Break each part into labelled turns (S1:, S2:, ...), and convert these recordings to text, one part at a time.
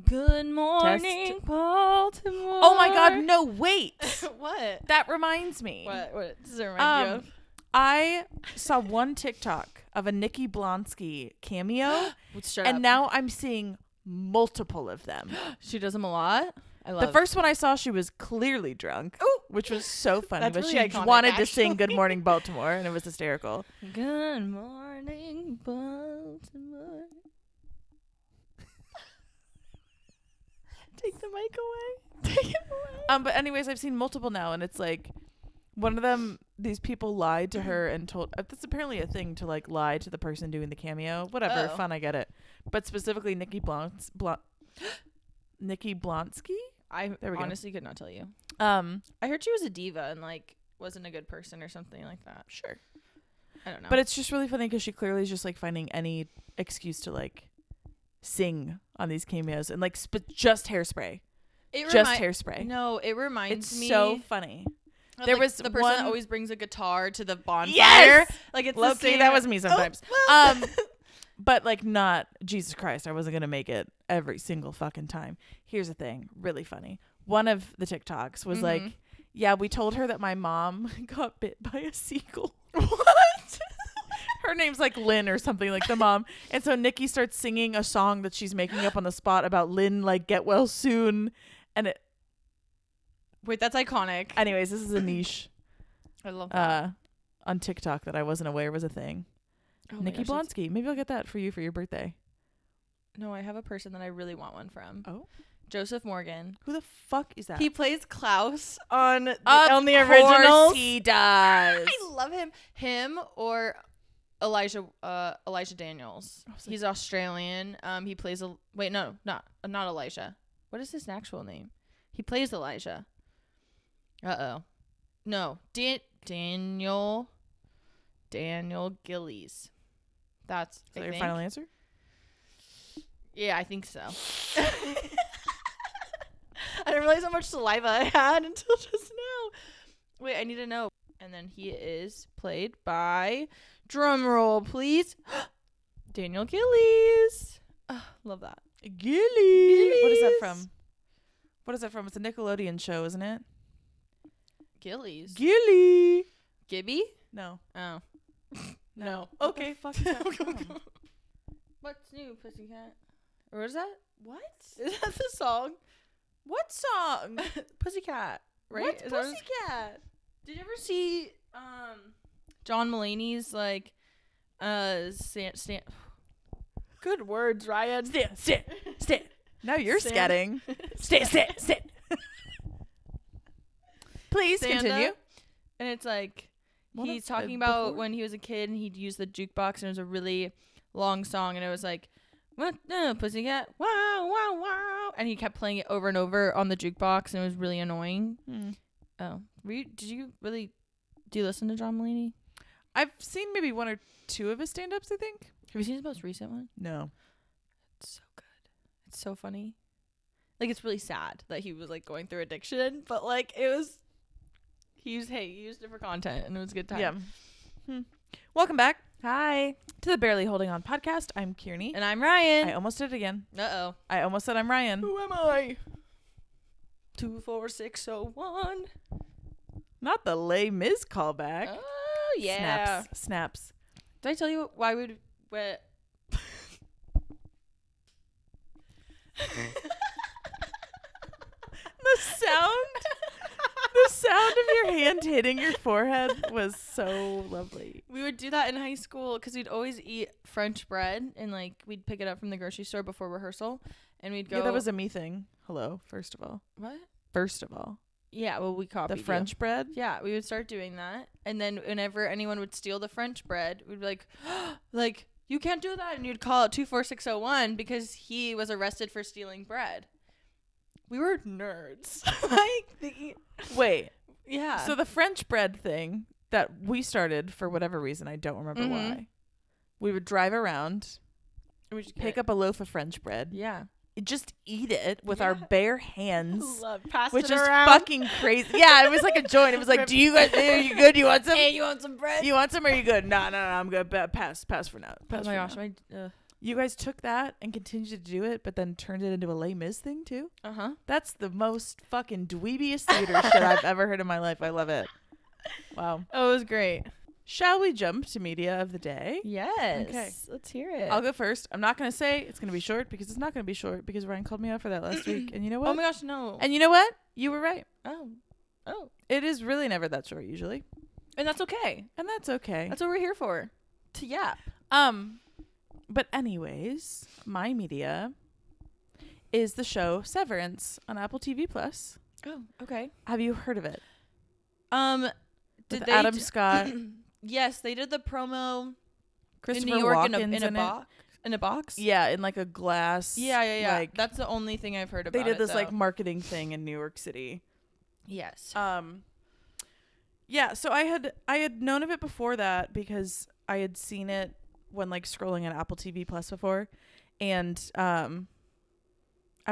S1: Good morning, Baltimore.
S2: Oh my God, no, wait.
S1: What?
S2: That reminds me.
S1: What does it remind you of?
S2: I saw one TikTok of a Nikki Blonsky cameo,
S1: Shut
S2: and
S1: up.
S2: now I'm seeing multiple of them.
S1: She does them a lot. I love
S2: The first one I saw, she was clearly drunk, which was so funny.
S1: That's
S2: But
S1: really
S2: she
S1: iconic,
S2: wanted to sing
S1: actually.
S2: Good Morning Baltimore, and it was hysterical.
S1: Good morning, Baltimore. Take the mic away. Take it away.
S2: But anyways, I've seen multiple now, and it's like one of them. These people lied to her and told. That's apparently a thing to like lie to the person doing the cameo. Whatever, fun. I get it. But specifically, Nikki Blonsky.
S1: I
S2: There we go.
S1: honestly could not tell you.
S2: I
S1: I heard she was a diva and like wasn't a good person or something like that.
S2: Sure.
S1: I don't know.
S2: But it's just really funny because she clearly is just like finding any excuse to like sing on these cameos and like just hairspray. Hairspray.
S1: No, it reminds
S2: It's
S1: me.
S2: so funny.
S1: of,
S2: There
S1: like,
S2: was
S1: the person
S2: one
S1: that always brings a guitar to the bonfire.
S2: Yes!
S1: Like it's the
S2: Low-key,
S1: same.
S2: that was me sometimes.
S1: Oh,
S2: But like not Jesus Christ, I wasn't gonna make it every single fucking time. Here's the thing, really funny. One of the TikToks was like, yeah, we told her that my mom got bit by a seagull.
S1: What?
S2: Her name's like Lynn or something, like the mom. And so Nikki starts singing a song that she's making up on the spot about Lynn, like get well soon. And it,
S1: Wait, that's iconic.
S2: anyways, this is a niche
S1: I love that.
S2: on TikTok that I wasn't aware was a thing.
S1: Oh my
S2: Nikki
S1: gosh, that's-
S2: Blonsky. Maybe I'll get that for you for your birthday.
S1: No, I have a person that I really want one from.
S2: Oh.
S1: Joseph Morgan.
S2: Who the fuck is that?
S1: He plays Klaus on the
S2: Of
S1: originals.
S2: course he does.
S1: I love him. Him or Elijah Daniels.
S2: Oh, so-
S1: He's Australian. He plays not Elijah. What is his actual name? He plays Elijah. No, Daniel Gillies. That's
S2: Is that your final answer?
S1: Yeah, I think so. I didn't realize how much saliva I had until just now. Wait, I need to know. And then he is played by, drum roll, please, Daniel Gillies. Love that.
S2: Gilly. What is that from? What is that from? It's a Nickelodeon show, isn't it?
S1: Gillies.
S2: Gilly.
S1: Gibby?
S2: No.
S1: Oh.
S2: No.
S1: No.
S2: What the
S1: Okay.
S2: fuck is that from?
S1: What's new, Pussycat? Or is that?
S2: What?
S1: Is that the song?
S2: What song?
S1: Pussycat, right?
S2: What's
S1: Is that what
S2: Pussycat?
S1: Did you ever see John Mulaney's like good words, Ryan.
S2: Sit. Now you're
S1: Stand.
S2: scatting. Sit. Please
S1: Stand
S2: continue.
S1: up. And it's like
S2: What
S1: he's
S2: else?
S1: talking about
S2: Before?
S1: when he was a kid and he'd use the jukebox and it was a really long song and it was like, what the pussycat? Wow, wow, wow. And he kept playing it over and over on the jukebox and it was really annoying. Oh. Do you listen to John Mulaney?
S2: I've seen maybe one or two of his stand-ups, I think.
S1: Have you seen his most recent one?
S2: No.
S1: It's so good. It's so funny. Like, it's really sad that he was like going through addiction, but like he used it for content and it was a good time.
S2: Yeah. Welcome back
S1: Hi.
S2: to the Barely Holding On podcast. I'm Kearney.
S1: And I'm Ryan.
S2: I almost did it again.
S1: Uh-oh.
S2: I almost said I'm Ryan.
S1: Who am I? 24601.
S2: Not the Les Mis callback.
S1: Oh, yeah.
S2: Snaps.
S1: Did I tell you why we would...
S2: The sound of your hand hitting your forehead was so lovely.
S1: We would do that in high school because we'd always eat French bread and like we'd pick it up from the grocery store before rehearsal and we'd go...
S2: Yeah, that was a me thing. Hello, first of all.
S1: What?
S2: First of all.
S1: Yeah, well, we copied
S2: The French bread?
S1: Yeah, we would start doing that. And then whenever anyone would steal the French bread, we'd be like, you can't do that. And you'd call it 24601 because he was arrested for stealing bread. We were nerds.
S2: Wait.
S1: Yeah.
S2: So the French bread thing that we started for whatever reason, I don't remember why. We would drive around,
S1: we just
S2: pick up a loaf of French bread,
S1: Yeah.
S2: just eat it with our bare hands.
S1: Pass
S2: Which
S1: it
S2: is
S1: around.
S2: fucking crazy. Yeah, it was like a joint. It was like, do you guys, are you good? You want some?
S1: Hey, you want some bread?
S2: You want some or are you good? No, I'm good. Pass for now.
S1: Oh
S2: Pass
S1: my
S2: for
S1: gosh.
S2: now. You guys took that and continued to do it, but then turned it into a Les Mis thing too?
S1: Uh-huh.
S2: That's the most fucking dweebiest theater shit I've ever heard in my life. I love it. Wow.
S1: Oh, it was great.
S2: Shall we jump to media of the day?
S1: Yes.
S2: Okay.
S1: Let's hear it.
S2: I'll go first. I'm not going to say it's going to be short because it's not going to be short because Ryan called me out for that last week. And you know what?
S1: Oh my gosh, no.
S2: And you know what? You were right.
S1: Oh.
S2: It is really never that short usually.
S1: And that's okay.
S2: And that's okay.
S1: That's what we're here for. To yap.
S2: But anyways, my media is the show Severance on Apple TV Plus.
S1: Oh, okay.
S2: Have you heard of it?
S1: Did
S2: With Adam Scott.
S1: Yes, they did the promo
S2: Christopher
S1: in New York
S2: Walken's
S1: in a box.
S2: Yeah, in like a glass.
S1: Yeah.
S2: Like,
S1: that's the only thing I've heard about.
S2: they did
S1: it,
S2: this
S1: though.
S2: like marketing thing in New York City.
S1: Yes.
S2: Yeah, so I had known of it before that because I had seen it when like scrolling on Apple TV Plus before, and I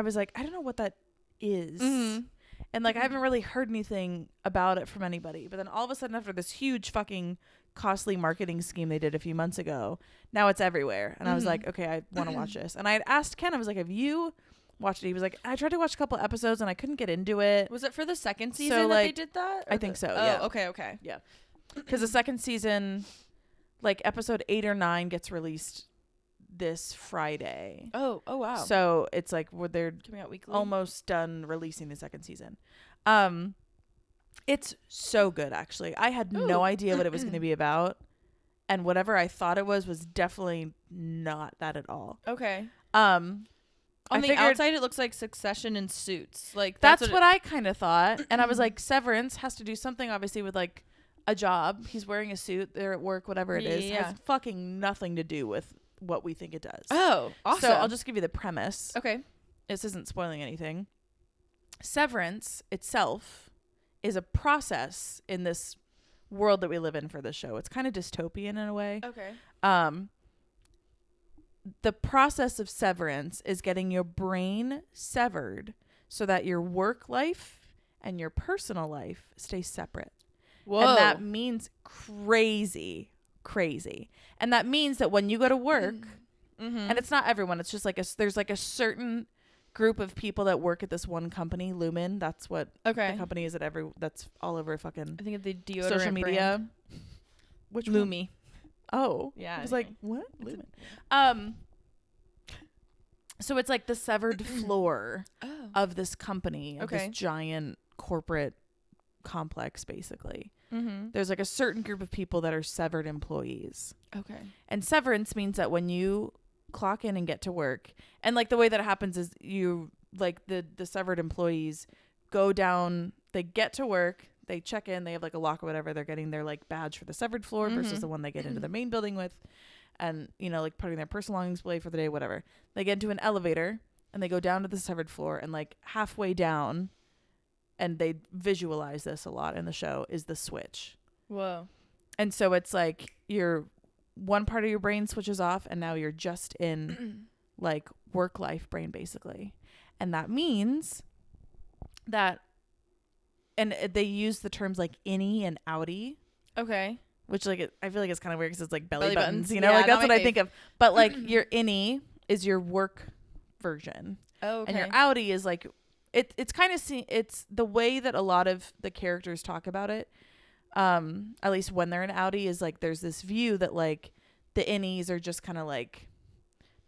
S2: was like, I don't know what that is.
S1: Mm-hmm.
S2: And like I haven't really heard anything about it from anybody. But then all of a sudden, after this huge fucking costly marketing scheme they did a few months ago, now it's everywhere. And I was like, okay, I want to watch this. And I had asked Ken, I was like, have you watched it? He was like, I tried to watch a couple episodes and I couldn't get into it.
S1: Was it for the second season
S2: So,
S1: that they
S2: like,
S1: did that?
S2: I think so.
S1: Oh,
S2: Yeah.
S1: Okay.
S2: Yeah. Because the second season, like episode 8 or 9 gets released this Friday.
S1: Oh wow.
S2: So it's like they're
S1: coming out weekly.
S2: almost done releasing the second season. It's so good, actually. I had no idea what it was going to be about, and whatever I thought it was definitely not that at all.
S1: Okay.
S2: On
S1: the outside, it looks like Succession in Suits. Like
S2: that's what I kind of thought, and I was like, Severance has to do something, obviously, with like a job. He's wearing a suit. They're at work. Whatever it is, has fucking nothing to do with what we think it does.
S1: Oh, awesome.
S2: So I'll just give you the premise.
S1: Okay.
S2: This isn't spoiling anything. Severance itself is a process in this world that we live in for this show. It's kind of dystopian in a way.
S1: Okay.
S2: The process of severance is getting your brain severed so that your work life and your personal life stay separate.
S1: Whoa.
S2: And that means crazy. And that means that when you go to work, and it's not everyone, it's just like there's like a certain group of people that work at this one company, Lumen. That's what the company is that's all over fucking
S1: I think of the deodorant
S2: social media.
S1: brand.
S2: Which
S1: Lumi.
S2: Oh.
S1: Yeah.
S2: I was like, what? Lumen. So it's like the severed floor of this company, of this giant corporate complex, basically. There's like a certain group of people that are severed employees. Okay. And severance means that when you clock in and get to work, and like the way that it happens is you like the severed employees go down, they get to work, they check in, they have like a lock or whatever, they're getting their like badge for the severed floor versus the one they get into the main building with, and you know, like putting their personal belongings away for the day, whatever. They get into an elevator and they go down to the severed floor, and like halfway down, and they visualize this a lot in the show, is the switch.
S1: Whoa.
S2: And so it's like one part of your brain switches off, and now you're just in like work life brain, basically. And that means that, and they use the terms like innie and outie. Okay. Which like I feel like it's kind of weird because it's like belly buttons, you know, like that's what I think of. But like your innie is your work version. Oh, okay. And your outie is like, it's kind of, it's the way that a lot of the characters talk about it. At least when they're an outie, is like there's this view that like the innies are just kind of like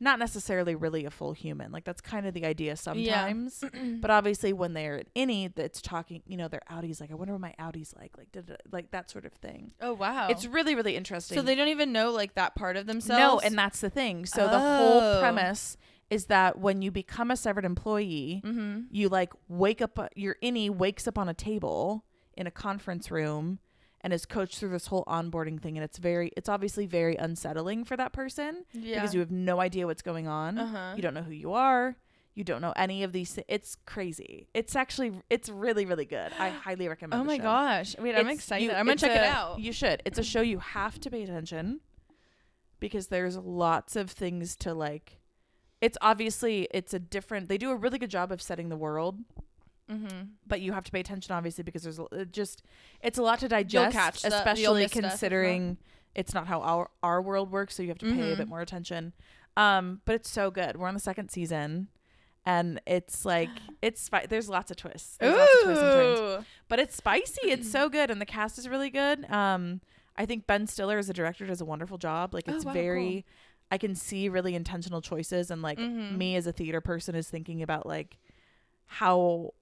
S2: not necessarily really a full human. Like that's kind of the idea sometimes. Yeah. But obviously when they're an innie that's talking, you know, their outie's like, I wonder what my outie's like that sort of thing. Oh wow. It's really, really interesting.
S1: So they don't even know like that part of themselves?
S2: No, and that's the thing. So the whole premise is that when you become a severed employee, you like wake up, your innie wakes up on a table in a conference room and is coached through this whole onboarding thing. And it's obviously very unsettling for that person because you have no idea what's going on. You don't know who you are. You don't know any of these. It's crazy. It's really, really good. I highly recommend.
S1: Oh my gosh. Wait, I'm excited. I'm going to check it out.
S2: You should. It's a show you have to pay attention because there's lots of things to like. It's they do a really good job of setting the world. But you have to pay attention, obviously, because it's a lot to digest, especially considering it's not how our world works. So you have to pay a bit more attention. But it's so good. We're on the second season, and it's like there's lots of twists. There's lots of twists and turns. But it's spicy. It's so good, and the cast is really good. I think Ben Stiller as a director does a wonderful job. Like it's very cool. I can see really intentional choices, and like me as a theater person is thinking about like how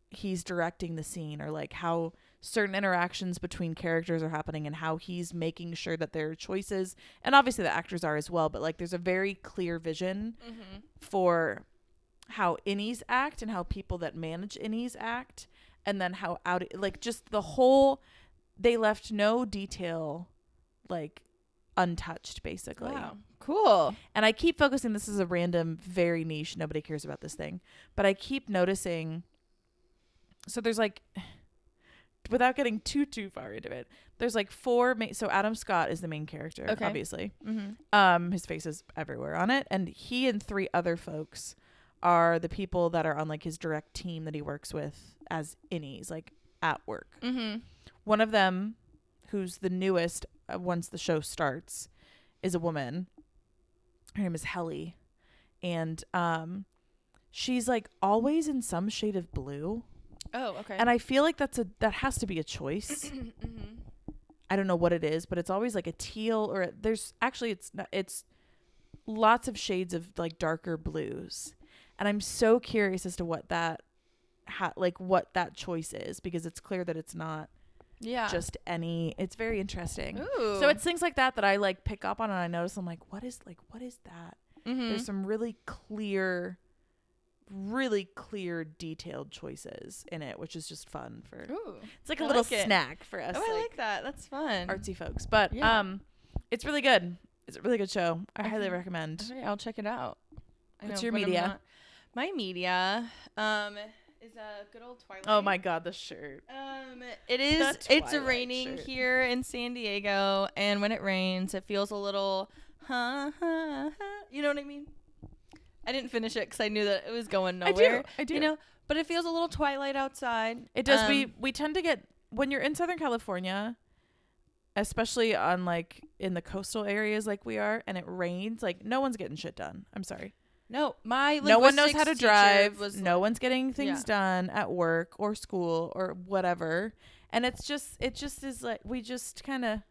S2: he's directing the scene, or like how certain interactions between characters are happening, and how he's making sure that their choices, and obviously the actors are as well, but like there's a very clear vision for how innies act and how people that manage innies act, and then how like just the whole, they left no detail like untouched basically.
S1: Wow, cool.
S2: And I keep focusing, this is a random, very niche, nobody cares about this thing, but I keep noticing, so there's like, without getting too far into it, there's like four so Adam Scott is the main character, obviously. His face is everywhere on it, and he and three other folks are the people that are on like his direct team that he works with as innies, like at work. One of them, who's the newest once the show starts, is a woman. Her name is Helly, and she's like always in some shade of blue.
S1: Oh, okay.
S2: And I feel like that has to be a choice. I don't know what it is, but it's always like a teal, or there's actually it's lots of shades of like darker blues. And I'm so curious as to what that what that choice is, because it's clear that it's not just any, it's very interesting.
S1: Ooh.
S2: So it's things like that I like pick up on, and I notice, I'm like, what is that? There's some really clear detailed choices in it, which is just fun for it's like a little snack for us.
S1: I like that. That's fun.
S2: Artsy folks. But it's really good. It's a really good show. I highly recommend.
S1: Okay, I'll check it out.
S2: What's your media?
S1: My media is a good old Twilight.
S2: Oh my god, the shirt.
S1: It is, it's raining here in San Diego, and when it rains it feels a little you know what I mean? I didn't finish it because I knew that it was going nowhere.
S2: I do.
S1: You know, but it feels a little Twilight outside.
S2: It does. We tend to get, when you're in Southern California, especially on like in the coastal areas like we are, and it rains, like no one's getting shit done. I'm sorry.
S1: No,
S2: no one knows how to drive. No
S1: like,
S2: one's getting things done at work or school or whatever. And it just is like, we just kind of,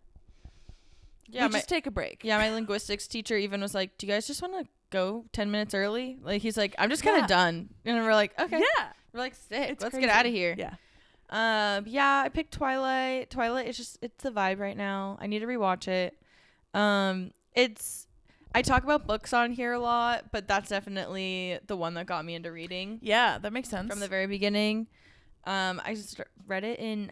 S2: just take a break.
S1: Yeah, my linguistics teacher even was like, do you guys just want to go 10 minutes early? Like, he's like, I'm just kind of done. And we're like, okay.
S2: Yeah.
S1: We're like, sick. Let's
S2: crazy.
S1: get out of here.
S2: Yeah.
S1: I picked Twilight. Twilight is just, it's the vibe right now. I need to rewatch it. I talk about books on here a lot, but that's definitely the one that got me into reading.
S2: Yeah, that makes sense.
S1: From the very beginning. I just read it in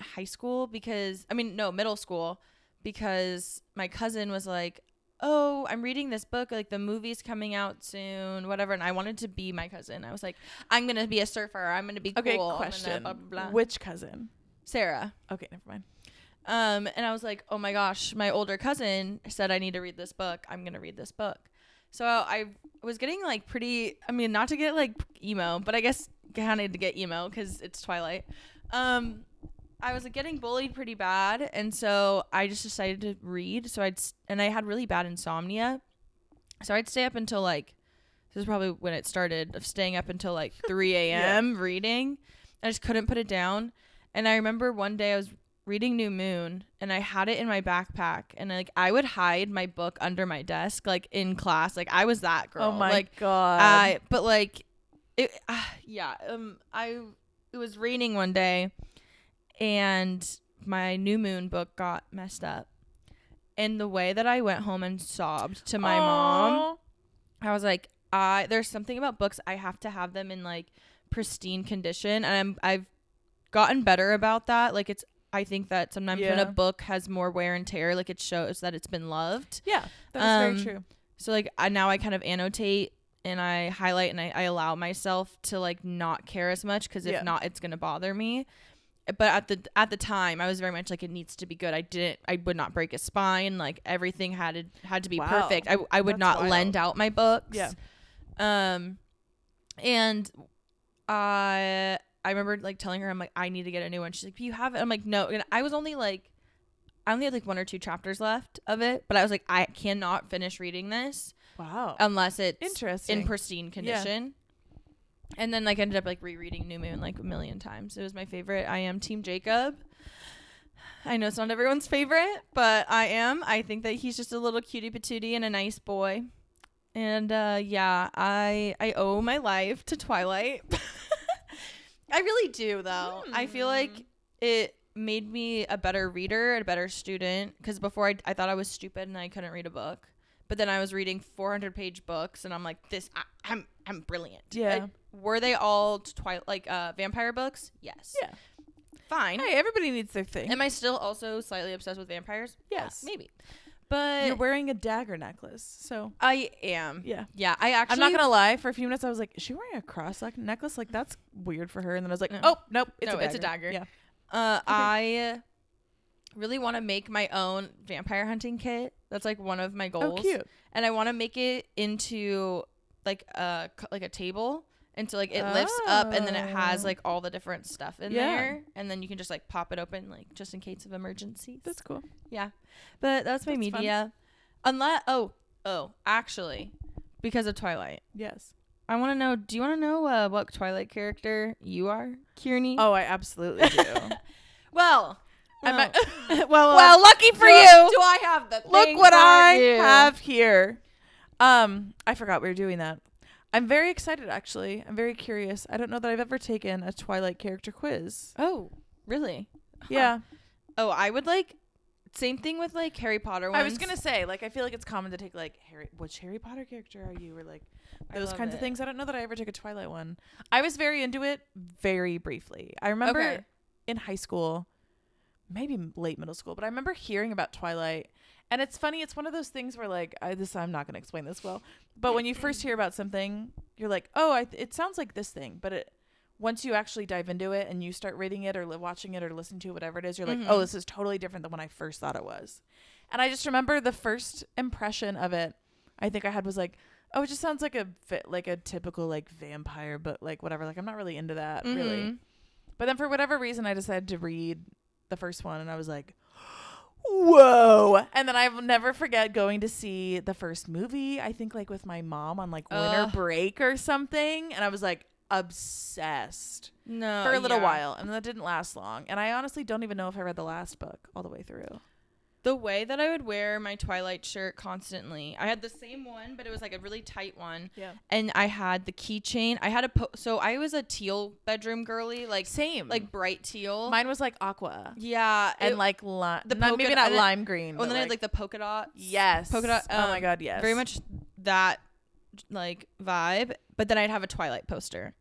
S1: middle school, because my cousin was like, oh, I'm reading this book, like the movie's coming out soon, whatever. And I wanted to be my cousin. I was like, I'm going to be a surfer. I'm going to be cool.
S2: Okay, question.
S1: Blah, blah, blah.
S2: Which cousin?
S1: Sarah.
S2: Okay, never mind.
S1: And I was like, oh my gosh, my older cousin said I need to read this book. I'm going to read this book. So I was getting like pretty, not to get like emo, but I guess kind of to get emo because it's Twilight. I was like getting bullied pretty bad, and so I just decided to read. So I had really bad insomnia, so I'd stay up until like, this is probably when it started, of staying up until like 3 a.m. reading. I just couldn't put it down. And I remember one day I was reading New Moon, and I had it in my backpack, and like I would hide my book under my desk, like in class. Like I was that girl.
S2: Oh my
S1: god. But like it was raining one day, and my New Moon book got messed up. And the way that I went home and sobbed to my mom, I was like, there's something about books, I have to have them in like pristine condition. And I've gotten better about that. Like I think that sometimes when a book has more wear and tear, like it shows that it's been loved.
S2: Yeah, that is very true.
S1: So like now I kind of annotate and I highlight, and I allow myself to like not care as much, because if not, it's gonna bother me. But at the time, I was very much like, it needs to be good. I would not break a spine. Like everything had to be perfect. I would not lend out my books.
S2: Yeah.
S1: And I remember like telling her, I'm like, I need to get a new one. She's like, you have it? I'm like, no. And I was only like, I only had like 1 or 2 chapters left of it, but I was like, I cannot finish reading this
S2: Wow.
S1: unless it's
S2: Interesting.
S1: in pristine condition. And then like ended up like rereading New Moon like a million times. It was my favorite. I am Team Jacob. I know it's not everyone's favorite, but I am. I think that he's just a little cutie patootie and a nice boy. And yeah, I owe my life to Twilight. I really do, though. I feel like it made me a better reader, a better student. Because before I thought I was stupid and I couldn't read a book. But then I was reading 400-page books, and I'm like, I'm brilliant.
S2: Yeah.
S1: Were they all vampire books? Yes.
S2: Yeah.
S1: Fine.
S2: Hey, everybody needs their thing.
S1: Am I still also slightly obsessed with vampires?
S2: Yes.
S1: Maybe. But
S2: you're wearing a dagger necklace, so
S1: I am.
S2: Yeah.
S1: Yeah. I'm
S2: not gonna lie. For a few minutes, I was like, "Is she wearing a cross necklace? Like that's weird for her." And then I was like,
S1: No.
S2: "Oh, nope,
S1: it's a dagger."
S2: Yeah.
S1: Okay. I really want to make my own vampire hunting kit. That's like one of my goals.
S2: Oh, cute.
S1: And I want to make it into like a table. And so like it lifts up, and then it has like all the different stuff in there, and then you can just like pop it open, like just in case of emergencies.
S2: That's cool.
S1: Yeah, but that's my media. Fun. Unless actually, because of Twilight.
S2: Yes.
S1: I want to know. Do you want to know what Twilight character you are, Kearney?
S2: Oh, I absolutely do.
S1: Well,
S2: lucky for you.
S1: Do I have the
S2: Look
S1: thing
S2: what
S1: for
S2: I
S1: you.
S2: have here. I forgot we were doing that. I'm very excited, actually. I'm very curious. I don't know that I've ever taken a Twilight character quiz.
S1: Oh, really?
S2: Yeah.
S1: Oh, I would like. Same thing with like Harry Potter ones.
S2: I was gonna say, like, I feel like it's common to take like which Harry Potter character are you, or like those kinds of things. I don't know that I ever took a Twilight one. I was very into it, very briefly. I remember in high school, maybe late middle school, but I remember hearing about Twilight. And it's funny. It's one of those things where like I'm not gonna explain this well, but when you first hear about something, you're like, oh, it sounds like this thing, but once you actually dive into it and you start reading it or watching it or listening to it, whatever it is, you're like, oh, this is totally different than when I first thought it was. And I just remember the first impression of it, I think I had was like, oh, it just sounds like a typical like vampire, but like whatever. Like I'm not really into that really. But then for whatever reason, I decided to read the first one, and I was like, whoa. And then I'll never forget going to see the first movie, I think like with my mom on like winter break or something. And I was like obsessed for a little while. And that didn't last long. And I honestly don't even know if I read the last book all the way through.
S1: The way that I would wear my Twilight shirt constantly, I had the same one, but it was like a really tight one. Yeah. And I had the keychain. I had so I was a teal bedroom girly, like
S2: same,
S1: like bright teal.
S2: Mine was like aqua.
S1: Yeah,
S2: and like maybe not lime green.
S1: Oh, and then I had like the polka dots.
S2: Yes,
S1: polka dot.
S2: Oh my god, yes.
S1: Very much that like vibe. But then I'd have a Twilight poster.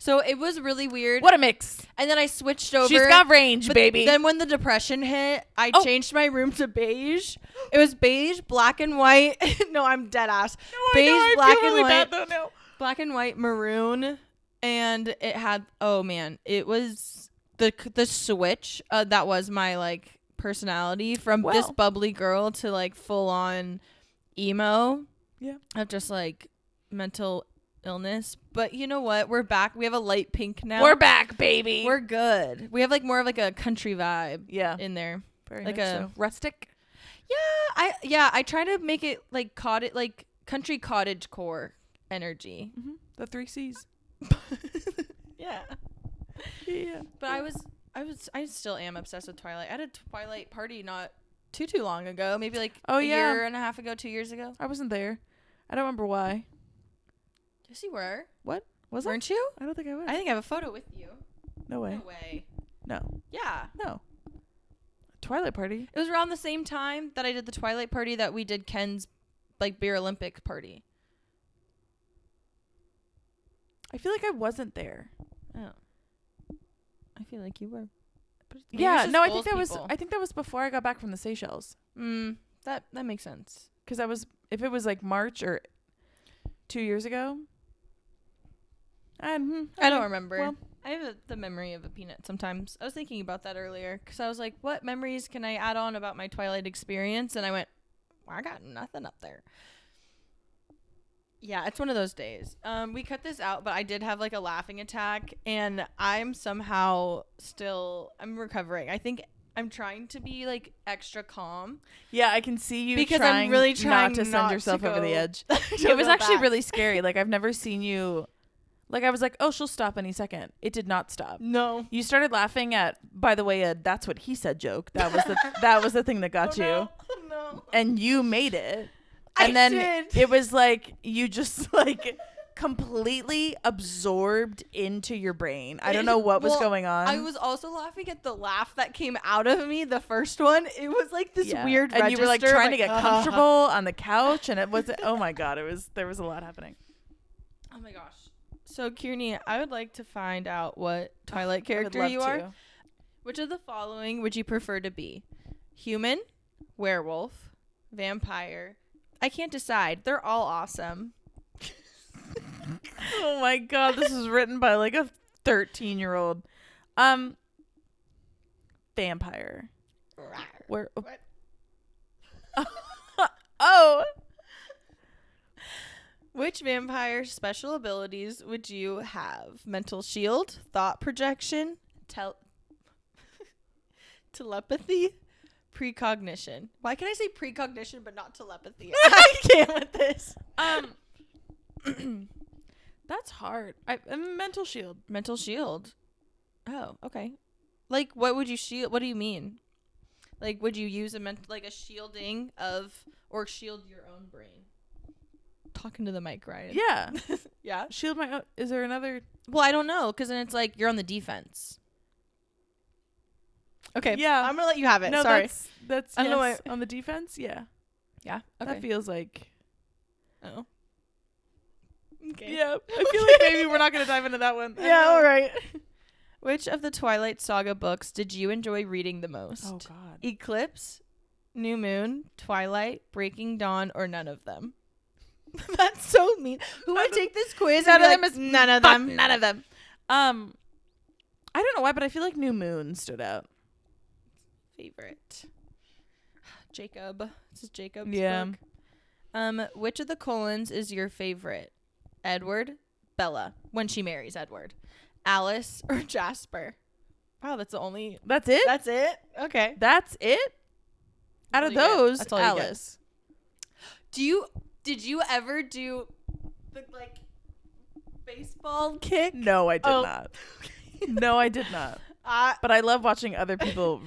S1: So it was really weird.
S2: What a mix.
S1: And then I switched over.
S2: She's got range, baby.
S1: Then when the depression hit, I changed my room to beige. It was beige, black and white. No, I'm dead ass. No, beige,
S2: I
S1: black
S2: feel
S1: and
S2: really
S1: white.
S2: Bad, though, no.
S1: Black and white, maroon. And it had, oh man, it was the switch. That was my like personality from this bubbly girl to like full on emo. Yeah. Of just like mental illness. But you know what, we're back. We have a light pink now.
S2: We're back, baby.
S1: We're good. We have like more of like a country vibe in there.
S2: Very
S1: like
S2: much so. Rustic.
S1: I try to make it like cottage, like country cottage core energy.
S2: The 3 C's.
S1: Yeah. But I still am obsessed with Twilight. I had a Twilight party not too long ago, maybe like a year and a half ago, 2 years ago.
S2: I wasn't there. I don't remember why.
S1: Yes, you were.
S2: What?
S1: Weren't you?
S2: I don't think I was.
S1: I think I have a photo with you.
S2: No way.
S1: No way.
S2: No.
S1: Yeah.
S2: No. Twilight party?
S1: It was around the same time that I did the Twilight party that we did Ken's like beer Olympic party.
S2: I feel like I wasn't there.
S1: Oh. I feel like you were.
S2: Yeah, no, I think that was before I got back from the Seychelles.
S1: That makes sense.
S2: Because if it was like March or 2 years ago. I
S1: don't remember. Well, I have the memory of a peanut sometimes. I was thinking about that earlier because I was like, what memories can I add on about my Twilight experience? And I went, well, I got nothing up there. Yeah, it's one of those days. We cut this out, but I did have like a laughing attack, and I'm somehow I'm recovering. I think I'm trying to be like extra calm.
S2: Yeah, I can see you
S1: because I'm really trying
S2: not to send yourself over the edge.
S1: It
S2: was actually really scary. Like, I've never seen you. Like, I was like, oh, she'll stop any second. It did not stop.
S1: No.
S2: You started laughing at, by the way, that's what he said joke. That was the thing that got you.
S1: No. Oh, no.
S2: And you made it.
S1: And
S2: then
S1: did.
S2: It was like you just like completely absorbed into your brain. I don't know what was going on.
S1: I was also laughing at the laugh that came out of me. The first one, it was like this weird
S2: and
S1: register.
S2: You were like trying to get comfortable on the couch, and it was oh my god, there was a lot happening.
S1: Oh my gosh. So Kearney, I would like to find out what Twilight character you are. Which of the following would you prefer to be? Human, werewolf, vampire. I can't decide. They're all awesome.
S2: Oh my god, this was written by like a 13-year-old. Vampire. Where?
S1: What?
S2: Oh.
S1: Which vampire special abilities would you have? Mental shield, thought projection, telepathy, precognition. Why can I say precognition but not telepathy? I can't with this.
S2: That's hard. Mental shield.
S1: Mental shield. Oh, okay. Like, what would you shield? What do you mean? Like, would you use a shielding of, or shield your own brain? Talking to the mic, Ryan.
S2: Yeah.
S1: Yeah.
S2: Shield my own. Is there another?
S1: Well, I don't know, because then it's like you're on the defense. Okay.
S2: Yeah.
S1: I'm gonna let you have it.
S2: No,
S1: Sorry.
S2: That's
S1: I don't know
S2: yes, on the defense. Yeah.
S1: Yeah. Okay.
S2: That feels like.
S1: Oh. Okay.
S2: Yeah. I feel like maybe we're not gonna dive into that one.
S1: Yeah. All right. Which of the Twilight Saga books did you enjoy reading the most?
S2: Oh God.
S1: Eclipse, New Moon, Twilight, Breaking Dawn, or none of them? That's so mean. Who would take this quiz?
S2: None of them
S1: like,
S2: is
S1: none of them. None of them.
S2: I don't know why, but I feel like New Moon stood out.
S1: Favorite. Jacob. This is Jacob's
S2: book.
S1: Which of the Colons is your favorite? Edward, Bella, when she marries Edward, Alice, or Jasper? Wow, that's the only.
S2: That's it?
S1: That's it? Okay.
S2: That's it? Out of those, Alice.
S1: Did you ever do the baseball kick?
S2: No, I did not. No, I did not. But I love watching other people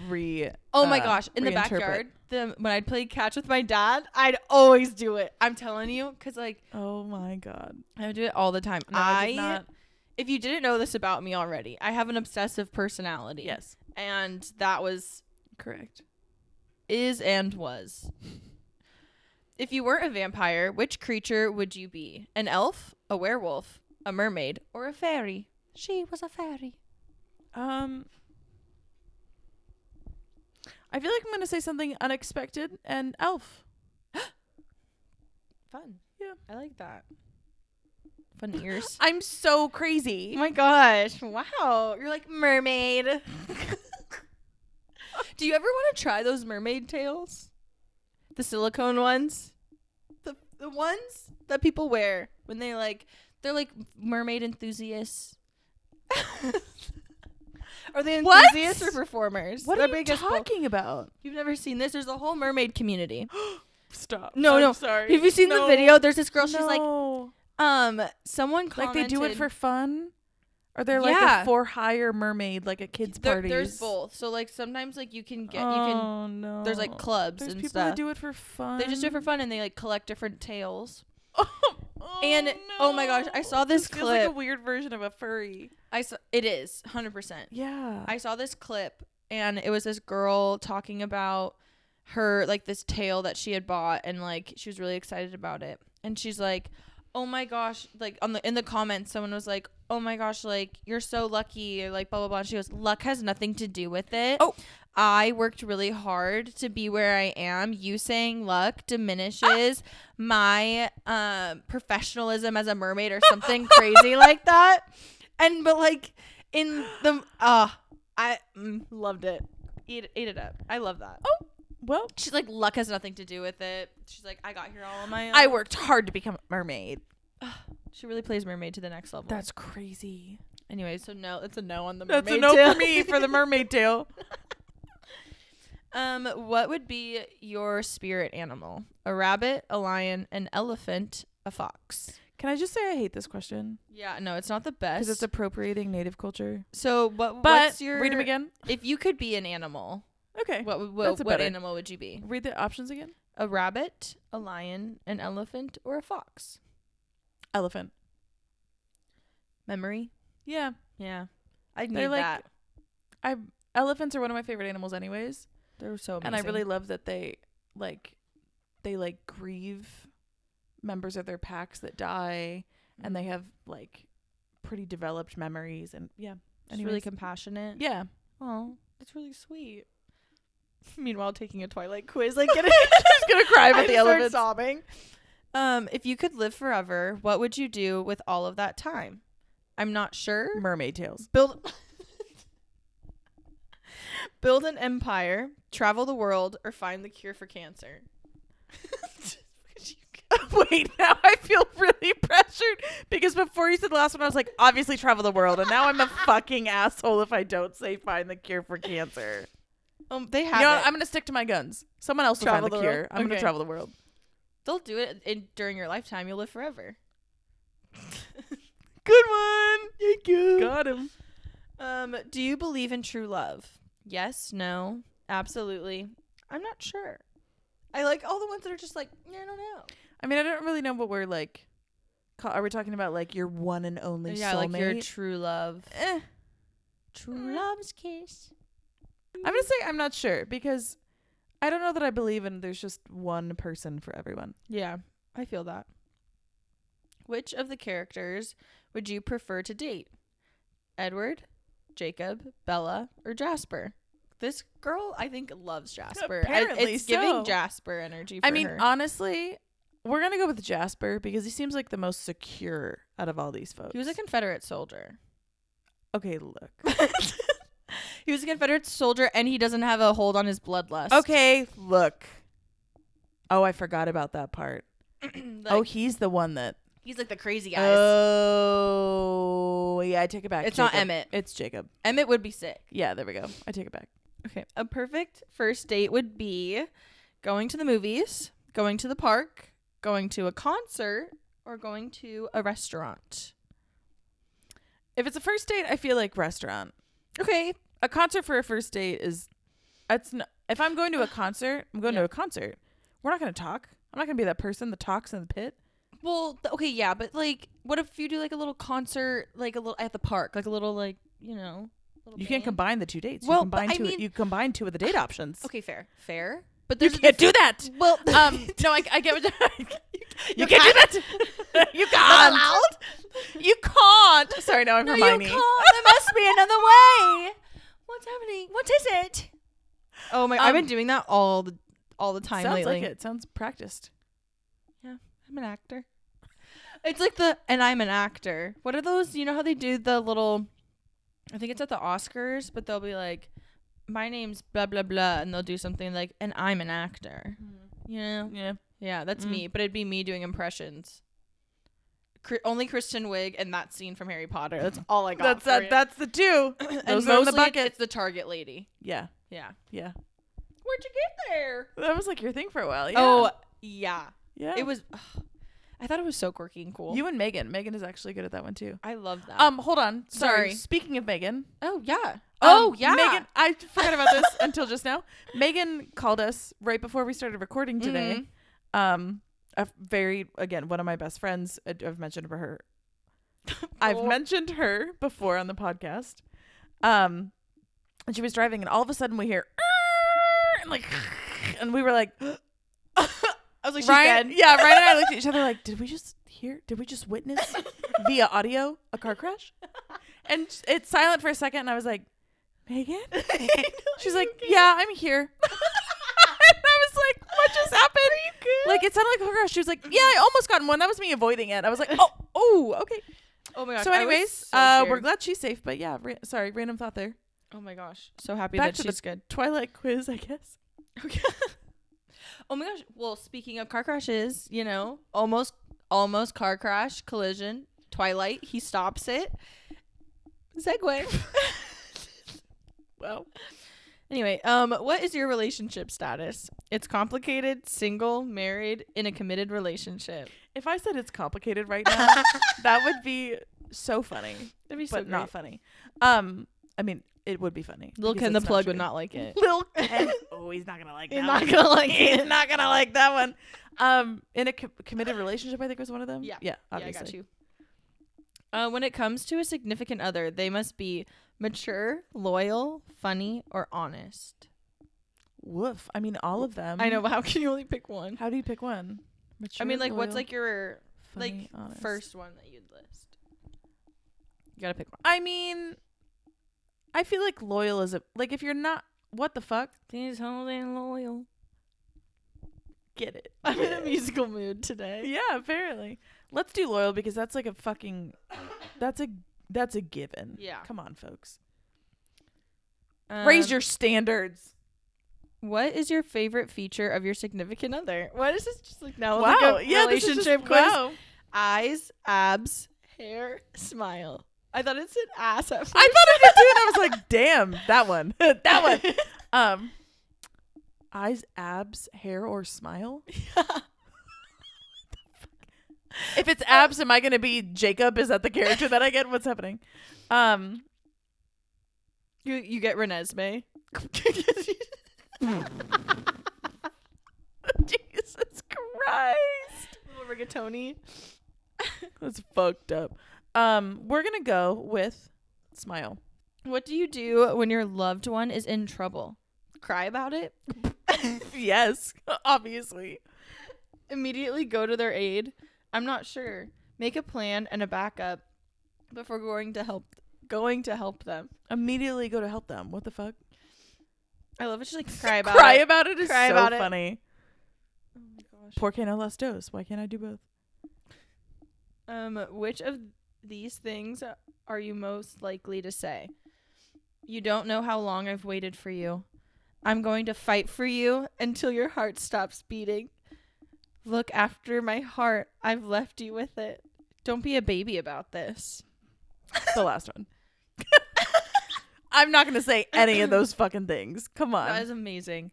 S1: oh my gosh, in the backyard, when I'd play catch with my dad, I'd always do it. I'm telling you, because
S2: oh my God,
S1: I would do it all the time.
S2: No, I did not.
S1: If you didn't know this about me already, I have an obsessive personality.
S2: Yes,
S1: and that was
S2: correct.
S1: Is and was. If you weren't a vampire, which creature would you be? An elf, a werewolf, a mermaid, or a fairy? She was a fairy.
S2: I feel like I'm going to say something unexpected and elf.
S1: Fun.
S2: Yeah.
S1: I like that. Fun ears.
S2: I'm so crazy.
S1: Oh my gosh. Wow. You're like mermaid. Do you ever want to try those mermaid tails? The silicone ones? The ones that people wear when they're like mermaid enthusiasts. Are they enthusiasts or performers?
S2: What are you talking about?
S1: You've never seen this? There's a whole mermaid community.
S2: Stop.
S1: No.
S2: Sorry.
S1: Have you seen the video? There's this girl. She's like, someone commented.
S2: Like they do it for fun? Or they're like a for hire mermaid, like at kids' parties?
S1: There's both. So like sometimes like you can get,
S2: no.
S1: There's like clubs
S2: There's
S1: and
S2: people
S1: stuff.
S2: that do it for fun.
S1: They just do it for fun and they like collect different tails.
S2: And
S1: no. Oh my gosh, I saw this clip.
S2: Feels like a weird version of a furry.
S1: It is 100%.
S2: Yeah.
S1: I saw this clip and it was this girl talking about her like this tail that she had bought and like she was really excited about it. And she's like, "Oh my gosh," like in the comments someone was like, "Oh my gosh, like you're so lucky," or like blah blah blah. And she goes, "Luck has nothing to do with it.
S2: Oh,
S1: I worked really hard to be where I am. You saying luck diminishes my professionalism as a mermaid," or something crazy like that. But like in the I loved it. Ate it up. I love that.
S2: Oh, well,
S1: she's like, luck has nothing to do with it. She's like, I got here all on my own.
S2: I worked hard to become a mermaid.
S1: She really plays mermaid to the next level.
S2: That's crazy.
S1: Anyway, so no, it's a no on the mermaid.
S2: That's a no for me for the mermaid tail.
S1: What would be your spirit animal? A rabbit, a lion, an elephant, a fox.
S2: Can I just say I hate this question?
S1: Yeah, no, it's not the best.
S2: Because it's appropriating Native culture.
S1: So what's your...
S2: Read them again.
S1: If you could be an animal,
S2: Okay.
S1: what animal would you be?
S2: Read the options again.
S1: A rabbit, a lion, an elephant, or a fox?
S2: Elephant.
S1: Memory?
S2: Yeah.
S1: Yeah. I'd
S2: They're
S1: need
S2: like,
S1: that.
S2: Elephants are one of my favorite animals anyways.
S1: They're so amazing.
S2: And I really love that they grieve members of their packs that die, and they have like pretty developed memories, and yeah.
S1: It's really compassionate.
S2: Yeah.
S1: Oh, that's really sweet. Meanwhile, taking a Twilight quiz, like I'm just gonna cry about the elephants. Sobbing. If you could live forever, what would you do with all of that time? I'm not sure.
S2: Mermaid tails.
S1: Build an empire, travel the world, or find the cure for cancer.
S2: Wait, now I feel really pressured because before you said the last one, I was like, obviously travel the world, and now I'm a fucking asshole if I don't say find the cure for cancer.
S1: They have.
S2: You know what? I'm gonna stick to my guns. Someone else will find the cure. I'm gonna travel the world.
S1: They'll do it during your lifetime. You'll live forever.
S2: Good one.
S1: Thank you.
S2: Got him.
S1: Do you believe in true love? Yes, no, absolutely. I'm not sure. I like all the ones that are just like, I don't know.
S2: I mean, I don't really know what we're like. Are we talking about like your one and only soulmate?
S1: Like your true love. True love's kiss.
S2: I'm gonna say I'm not sure because I don't know that I believe in there's just one person for everyone.
S1: Yeah, I feel that. Which of the characters would you prefer to date? Edward, Jacob, Bella, or Jasper? This girl, I think, loves Jasper.
S2: Apparently
S1: it's
S2: so.
S1: Giving Jasper energy for her.
S2: Honestly, we're going to go with Jasper because he seems like the most secure out of all these folks.
S1: He was a Confederate soldier.
S2: Okay, look.
S1: He was a Confederate soldier, and he doesn't have a hold on his bloodlust.
S2: Okay, look. Oh, I forgot about that part. He's the one that...
S1: He's like the crazy eyes.
S2: Oh, yeah, I take it back.
S1: It's
S2: Jacob.
S1: not Emmett.
S2: It's Jacob.
S1: Emmett would be sick.
S2: Yeah, there we go. I take it back.
S1: Okay. A perfect first date would be going to the movies, going to the park, going to a concert, or going to a restaurant.
S2: If it's a first date, I feel like restaurant.
S1: Okay.
S2: A concert for a first date is... if I'm going to a concert, I'm going to a concert. We're not going to talk. I'm not going to be that person that talks in the pit.
S1: Well, okay, yeah, but like, what if you do like a little concert, like a little at the park, like a little, like, you know,
S2: you can't combine the two dates.
S1: Well,
S2: you combine two of the date options.
S1: Okay, fair. But
S2: you can't do that.
S1: Well,
S2: no, I get what you can't do that. You can't.
S1: Allowed?
S2: You can't. Sorry, no, I'm Hermione.
S1: You can't. There must be another way. What's happening? What is it? Oh my! I've been doing that all the time
S2: sounds
S1: lately.
S2: Like it sounds practiced.
S1: Yeah, I'm an actor. It's like and I'm an actor. What are those? You know how they do the little, I think it's at the Oscars, but they'll be like, my name's blah, blah, blah. And they'll do something like, and I'm an actor. You know?
S2: Yeah.
S1: Yeah, that's me. But it'd be me doing impressions. Only Kristen Wiig and that scene from Harry Potter. That's all I got.
S2: That's the two.
S1: Those are in the bucket. It's the Target lady.
S2: Yeah.
S1: Yeah.
S2: Yeah.
S1: Where'd you get there?
S2: That was like your thing for a while. Yeah.
S1: Oh, yeah.
S2: Yeah.
S1: It was... I thought it was so quirky and cool.
S2: You and Megan. Megan is actually good at that one too.
S1: I love that.
S2: Hold on. Sorry. Speaking of Megan.
S1: Oh, yeah.
S2: Megan, I forgot about this until just now. Megan called us right before we started recording today. One of my best friends. I've mentioned her. I've mentioned her before on the podcast. And she was driving, and all of a sudden we hear, and we were like,
S1: I was like,
S2: Ryan, she's dead. Yeah, Ryan and I looked at each other like, did we just witness via audio a car crash? And it's silent for a second, and I was like, Megan? She's like, yeah, I'm here. And I was like, what just happened? Are you good? Like, it sounded like a car crash. She was like, yeah, I almost got in one. That was me avoiding it. I was like, oh, okay.
S1: Oh my gosh.
S2: So anyways, we're glad she's safe, but yeah, sorry, random thought there.
S1: Oh my gosh. So happy
S2: Back
S1: that she's good.
S2: Twilight quiz, I guess.
S1: Okay. Oh my gosh. Well, speaking of car crashes, you know, almost car crash, collision, Twilight, he stops it. Segue.
S2: Well,
S1: Anyway, what is your relationship status? It's complicated, single, married, in a committed relationship.
S2: If I said it's complicated right now, that would be so funny.
S1: That'd be so
S2: but
S1: great.
S2: not funny. I mean, it would be funny.
S1: Lil Ken the Plug would not like it.
S2: Lil Ken. Oh, he's not gonna like that.
S1: He's not gonna like it.
S2: He's not gonna like that one. In a committed relationship, I think was one of them.
S1: Yeah.
S2: Yeah. Obviously.
S1: Yeah, I got you. When it comes to a significant other, they must be mature, loyal, funny, or honest.
S2: Woof. I mean, all of them.
S1: I know, but how can you only pick one?
S2: How do you pick one? Mature,
S1: I mean, like,
S2: loyal,
S1: what's like your
S2: funny, honest.
S1: first one that you'd list? You gotta pick one.
S2: I mean, I feel like loyal is like if you're not, what the fuck?
S1: He's holding loyal.
S2: Get it.
S1: I'm in a musical mood today.
S2: Yeah, apparently. Let's do loyal because that's like a fucking, that's a given.
S1: Yeah.
S2: Come on, folks. Raise your standards.
S1: What is your favorite feature of your significant other? What is this just like now?
S2: Wow.
S1: Like a
S2: yeah,
S1: relationship
S2: quiz.
S1: Wow. Eyes, abs, hair, smile. I thought it said ass at first.
S2: I thought it did too, and I was like, damn, that one. That one. Eyes, abs, hair, or smile?
S1: Yeah.
S2: If it's abs, am I going to be Jacob? Is that the character that I get? What's happening?
S1: You get Renesmee.
S2: Jesus Christ.
S1: Little rigatoni.
S2: That's fucked up. We're going to go with smile.
S1: What do you do when your loved one is in trouble? Cry about it?
S2: Yes, obviously.
S1: Immediately go to their aid? I'm not sure. Make a plan and a backup before going to help them.
S2: Immediately go to help them. What the fuck?
S1: I love it. Just like cry about
S2: Cry
S1: it.
S2: about it is
S1: Cry
S2: so
S1: about it.
S2: funny.
S1: Oh my gosh.
S2: Por qué no las dos? Why can't I do both?
S1: Which of these things are you most likely to say? You don't know how long I've waited for you. I'm going to fight for you until your heart stops beating. Look after my heart. I've left you with it. Don't be a baby about this.
S2: The last one. I'm not going to say any of those fucking things. Come on.
S1: That is amazing.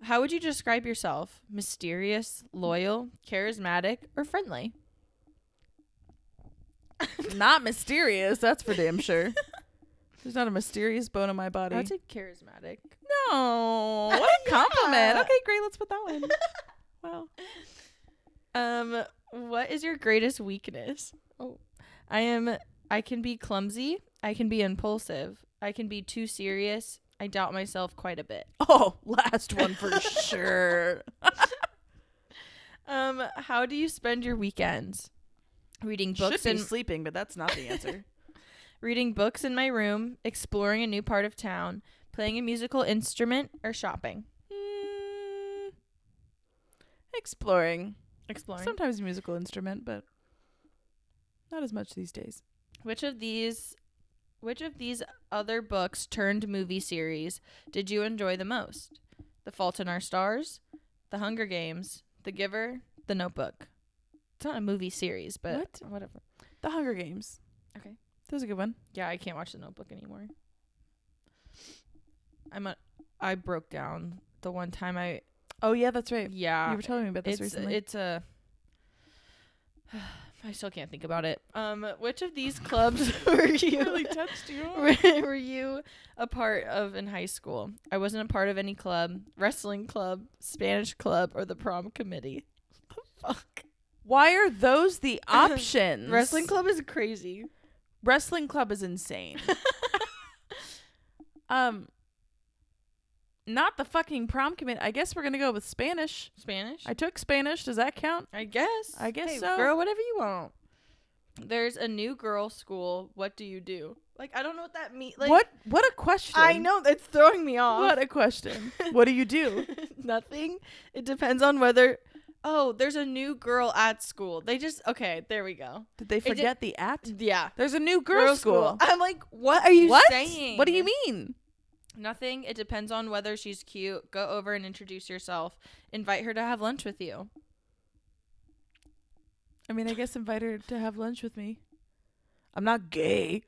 S1: How would you describe yourself? Mysterious, loyal, charismatic, or friendly?
S2: Not mysterious. That's for damn sure. There's not a mysterious bone in my body.
S1: I'd say charismatic.
S2: No. What a compliment.
S1: Yeah.
S2: Okay, great. Let's put that one. Wow.
S1: What is your greatest weakness? Oh, I can be clumsy. I can be impulsive. I can be too serious. I doubt myself quite a bit.
S2: Oh, last one for sure.
S1: How do you spend your weekends? Reading books
S2: Should be
S1: and
S2: sleeping, but that's not the answer.
S1: reading books in my room, exploring a new part of town, playing a musical instrument, or shopping.
S2: Exploring.
S1: Exploring.
S2: Sometimes a musical instrument, but not as much these days.
S1: Which of these other books turned movie series did you enjoy the most? The Fault in Our Stars, The Hunger Games, The Giver, The Notebook. It's not a movie series, but whatever.
S2: The Hunger Games.
S1: Okay.
S2: That was a good one.
S1: Yeah, I can't watch The Notebook anymore. I broke down the one time
S2: Oh, yeah, that's right.
S1: yeah.
S2: You were telling me about this recently.
S1: I still can't think about it. Which of these clubs were you
S2: really touched you.
S1: were you a part of in high school? I wasn't a part of any club, wrestling club, Spanish club, or the prom committee. Fuck.
S2: Why are those the options?
S1: Wrestling club is crazy.
S2: Wrestling club is insane. Not the fucking prom committee. I guess we're gonna go with Spanish.
S1: Spanish?
S2: I took Spanish. Does that count?
S1: I guess.
S2: I guess
S1: hey,
S2: so.
S1: Girl, whatever you want. There's a new girl school. What do you do? Like, I don't know what that means. Like,
S2: What a question.
S1: I know. It's throwing me off.
S2: What a question. What do you do?
S1: Nothing. It depends on whether... Oh, there's a new girl at school. They just... Okay, there we go.
S2: Did they forget the at?
S1: Yeah.
S2: There's a new girl school.
S1: I'm like, what are you
S2: What?
S1: saying?
S2: What do you mean?
S1: Nothing. It depends on whether she's cute. Go over and introduce yourself. Invite her to have lunch with you.
S2: I mean, I guess invite her to have lunch with me. I'm not gay.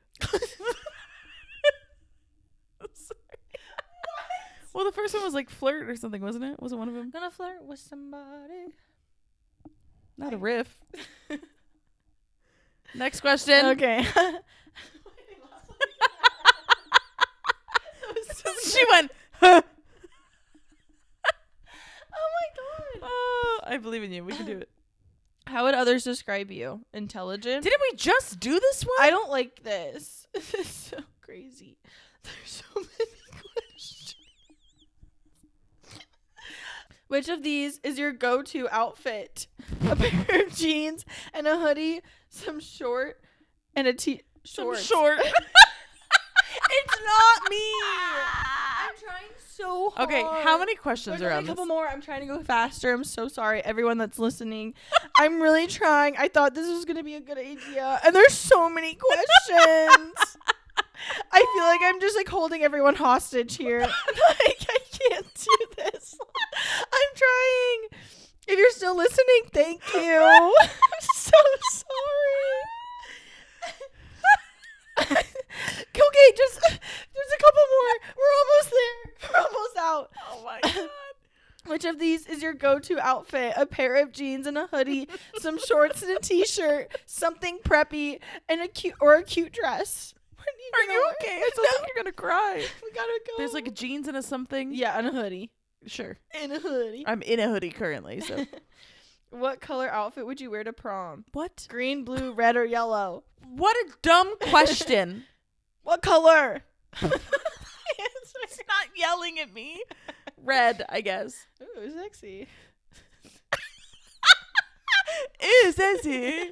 S2: first one was like flirt or something, wasn't it? Wasn't one of them?
S1: Gonna flirt with somebody.
S2: Not a riff. Next question.
S1: Okay.
S2: She went, huh.
S1: Oh my god.
S2: Oh, I believe in you. We can do it.
S1: How would others describe you? Intelligent?
S2: Didn't we just do this one?
S1: I don't like this. This is so crazy. There's so many questions. Which of these is your go-to outfit? A pair of jeans and a hoodie, some short, and a shorts.
S2: Some short.
S1: It's not me. I'm trying so hard.
S2: Okay, how many questions
S1: There's
S2: are
S1: only
S2: on
S1: a couple
S2: this?
S1: more. I'm trying to go faster. I'm so sorry, everyone that's listening. I'm really trying. I thought this was going to be a good idea. And there's so many questions. I feel like I'm just like holding everyone hostage here. Like, I can't do this. I'm trying. If you're still listening, thank you. I'm so sorry. Okay, just a couple more. We're almost there. We're almost out.
S2: Oh my god.
S1: Which of these is your go-to outfit? A pair of jeans and a hoodie, some shorts and a t-shirt, something preppy, and a cute dress.
S2: Are you okay? It sounds like you're gonna cry.
S1: We gotta go.
S2: There's like jeans and a something.
S1: yeah, and a hoodie.
S2: Sure.
S1: And a hoodie.
S2: I'm in a hoodie currently, so.
S1: What color outfit would you wear to prom?
S2: What?
S1: Green, blue, red, or yellow?
S2: What a dumb question.
S1: What color?
S2: It's not yelling at me. Red, I guess.
S1: Ooh, sexy.
S2: Ew, sexy.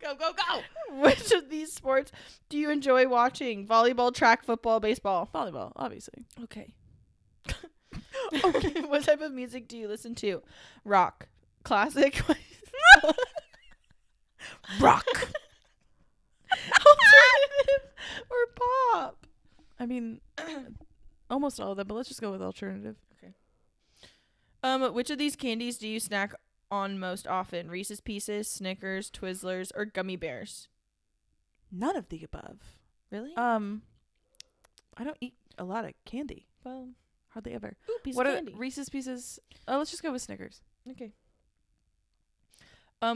S2: Go, go, go.
S1: Which of these sports do you enjoy watching? Volleyball, track, football, baseball?
S2: Volleyball, obviously.
S1: Okay. Okay. What type of music do you listen to? Rock. Classic.
S2: Rock.
S1: Alternative or pop?
S2: I mean, almost all of them, but let's just go with alternative.
S1: Which of these candies do you snack on most often? Reese's Pieces, Snickers, Twizzlers, or gummy bears?
S2: None of the above.
S1: Really?
S2: I don't eat a lot of candy.
S1: Well,
S2: Hardly ever.
S1: ooh, piece
S2: What
S1: of
S2: are
S1: candy.
S2: Reese's Pieces? Oh, let's just go with Snickers.
S1: Okay.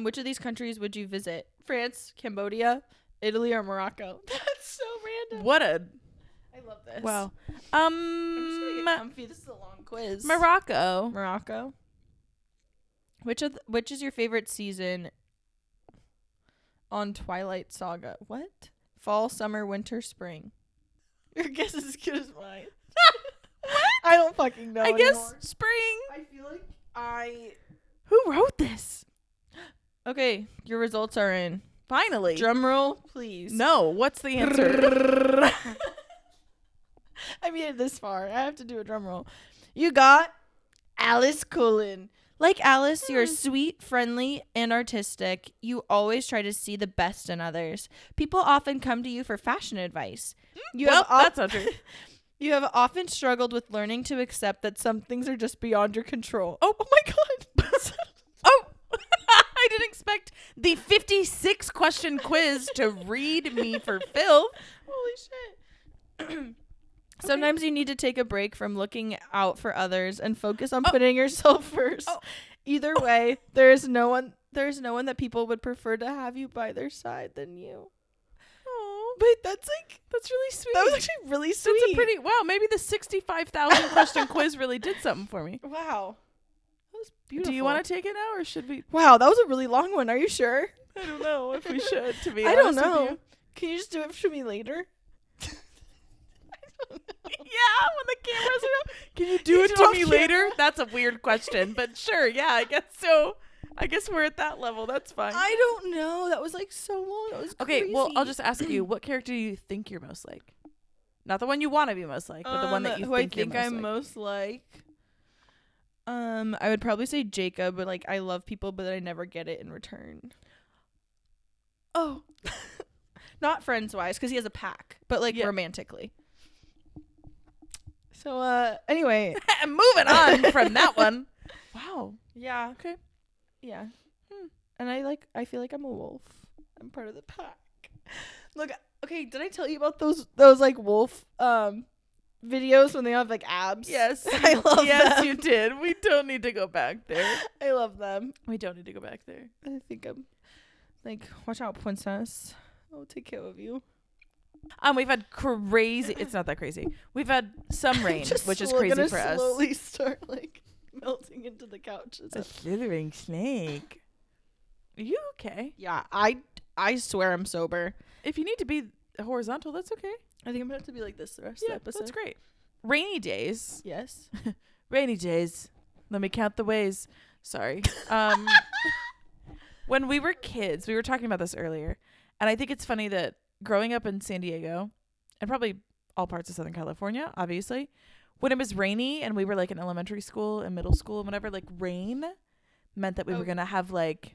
S1: Which of these countries would you visit? France, Cambodia, Italy, or Morocco? That's so random.
S2: What a
S1: I love this.
S2: wow.
S1: I'm just gonna get comfy. This is a long quiz.
S2: Morocco.
S1: Morocco. Which is your favorite season on Twilight Saga? What? Fall, summer, winter, spring. Your guess is as good as mine. I don't fucking know
S2: I
S1: anymore.
S2: guess spring.
S1: I feel like
S2: Who wrote this?
S1: Okay, your results are in.
S2: Finally.
S1: Drum roll, please.
S2: No. What's the answer?
S1: I made it this far. I have to do a drum roll. You got Alice Cullen. Like Alice, you're sweet, friendly, and artistic. You always try to see the best in others. People often come to you for fashion advice.
S2: That's not true.
S1: You have often struggled with learning to accept that some things are just beyond your control. Oh my god.
S2: Oh, I didn't expect the 56 question quiz to read me for filth.
S1: Holy shit. Sometimes you need to take a break from looking out for others and focus on putting yourself first. Either way, there's no one that people would prefer to have you by their side than you.
S2: Oh,
S1: But that's
S2: really sweet.
S1: that was actually really sweet.
S2: That's a pretty wow. Maybe the 65,000 question quiz really did something for me.
S1: Wow. That was beautiful.
S2: Do you want to take it now, or should we?
S1: Wow, that was a really long one. Are you sure?
S2: I don't know if we should. To be
S1: I
S2: honest
S1: don't know.
S2: with you.
S1: Can you just do it for me later?
S2: Yeah, when the cameras are up. Can you do
S1: You
S2: it
S1: do
S2: to
S1: off
S2: me
S1: camera?
S2: later? That's a weird question, but sure. Yeah, I guess so. I guess we're at that level. That's fine.
S1: I don't know. That was like so long. That was
S2: Okay, well,
S1: crazy.
S2: I'll just ask you, what character do you think you're most like? Not the one you want to be most like, but the one that you
S1: who
S2: think,
S1: I think
S2: you're
S1: I'm most like. I would probably say Jacob, but like I love people, but I never get it in return. Oh, not friends wise, because he has a pack, but like romantically. So anyway,
S2: moving on from that one. Wow.
S1: yeah,
S2: Okay.
S1: yeah, and I feel like I'm a wolf. I'm part of the pack. Look, okay, did I tell you about those like wolf videos when they have like abs.
S2: Yes.
S1: I love
S2: yes,
S1: them.
S2: you did. We don't need to go back there.
S1: I love them.
S2: We don't need to go back there.
S1: I think I'm like, watch out, princess. I'll take care of you.
S2: We've had crazy. It's not that crazy. We've had some rain, which is crazy for us.
S1: Slowly start like melting into the couches.
S2: A slithering snake. Are you okay?
S1: Yeah, I swear I'm sober.
S2: If you need to be horizontal, that's okay.
S1: I think I'm gonna have to be like this the rest of the episode.
S2: That's great. Rainy days.
S1: Yes.
S2: Rainy days. Let me count the ways. Sorry. When we were kids, we were talking about this earlier, and I think it's funny that growing up in San Diego, and probably all parts of Southern California, obviously, when it was rainy and we were like in elementary school and middle school and whatever, like rain meant that we were gonna have like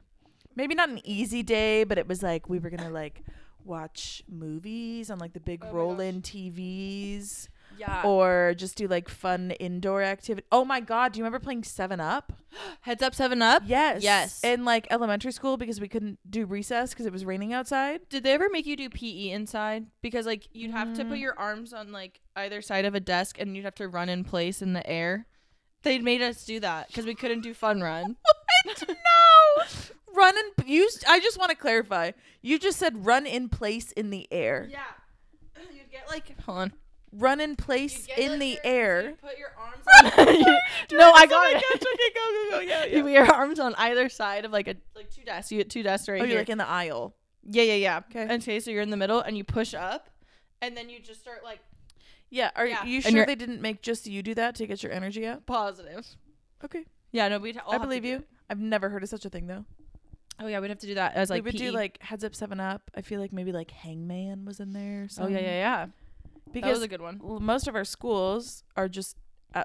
S2: maybe not an easy day, but it was like we were gonna like watch movies on like the big roll-in TVs.
S1: Yeah.
S2: Or just do like fun indoor activity. Oh my God. Do you remember playing 7-Up?
S1: Heads Up 7-Up?
S2: Yes.
S1: Yes.
S2: In like elementary school because we couldn't do recess because it was raining outside.
S1: Did they ever make you do PE inside? Because like you'd have to put your arms on like either side of a desk and you'd have to run in place in the air. They made us do that because we couldn't do fun run.
S2: What? No. Run in. I just want to clarify. You just said run in place in the air.
S1: Yeah. You'd get like, hold on.
S2: Run in place in the air.
S1: So put your arms on. No, I got it.
S2: Gosh, okay, go. Yeah.
S1: You put your arms on either side of like two desks. You get two desks right here.
S2: You're like in the aisle.
S1: Yeah.
S2: Okay.
S1: Okay, so you're in the middle and you push up, and then you just start like.
S2: Yeah. Are you sure they didn't make just you do that to get your energy up?
S1: Positive.
S2: Okay.
S1: Yeah, no, we'd all
S2: I believe you. I've never heard of such a thing though.
S1: Oh yeah, we'd have to do that as like
S2: we would
S1: PE.
S2: do like Heads Up 7-Up. I feel like maybe like Hangman was in there.
S1: Oh yeah.
S2: Because
S1: that was a good one.
S2: Most of our schools are just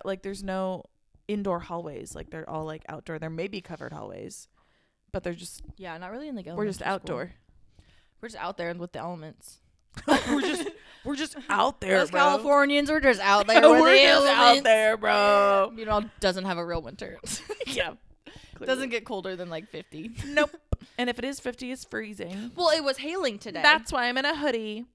S2: like there's no indoor hallways. Like they're all like outdoor. There may be covered hallways, but they're just
S1: not really in the.
S2: We're just outdoor.
S1: School. We're just out there with the elements.
S2: we're just out there,
S1: Us
S2: bro.
S1: Californians, we're just out there.
S2: We're just out there, bro.
S1: You know, doesn't have a real winter.
S2: Yeah,
S1: doesn't get colder than like 50.
S2: Nope. And if it is 50, it's freezing.
S1: Well, it was hailing today.
S2: That's why I'm in a hoodie.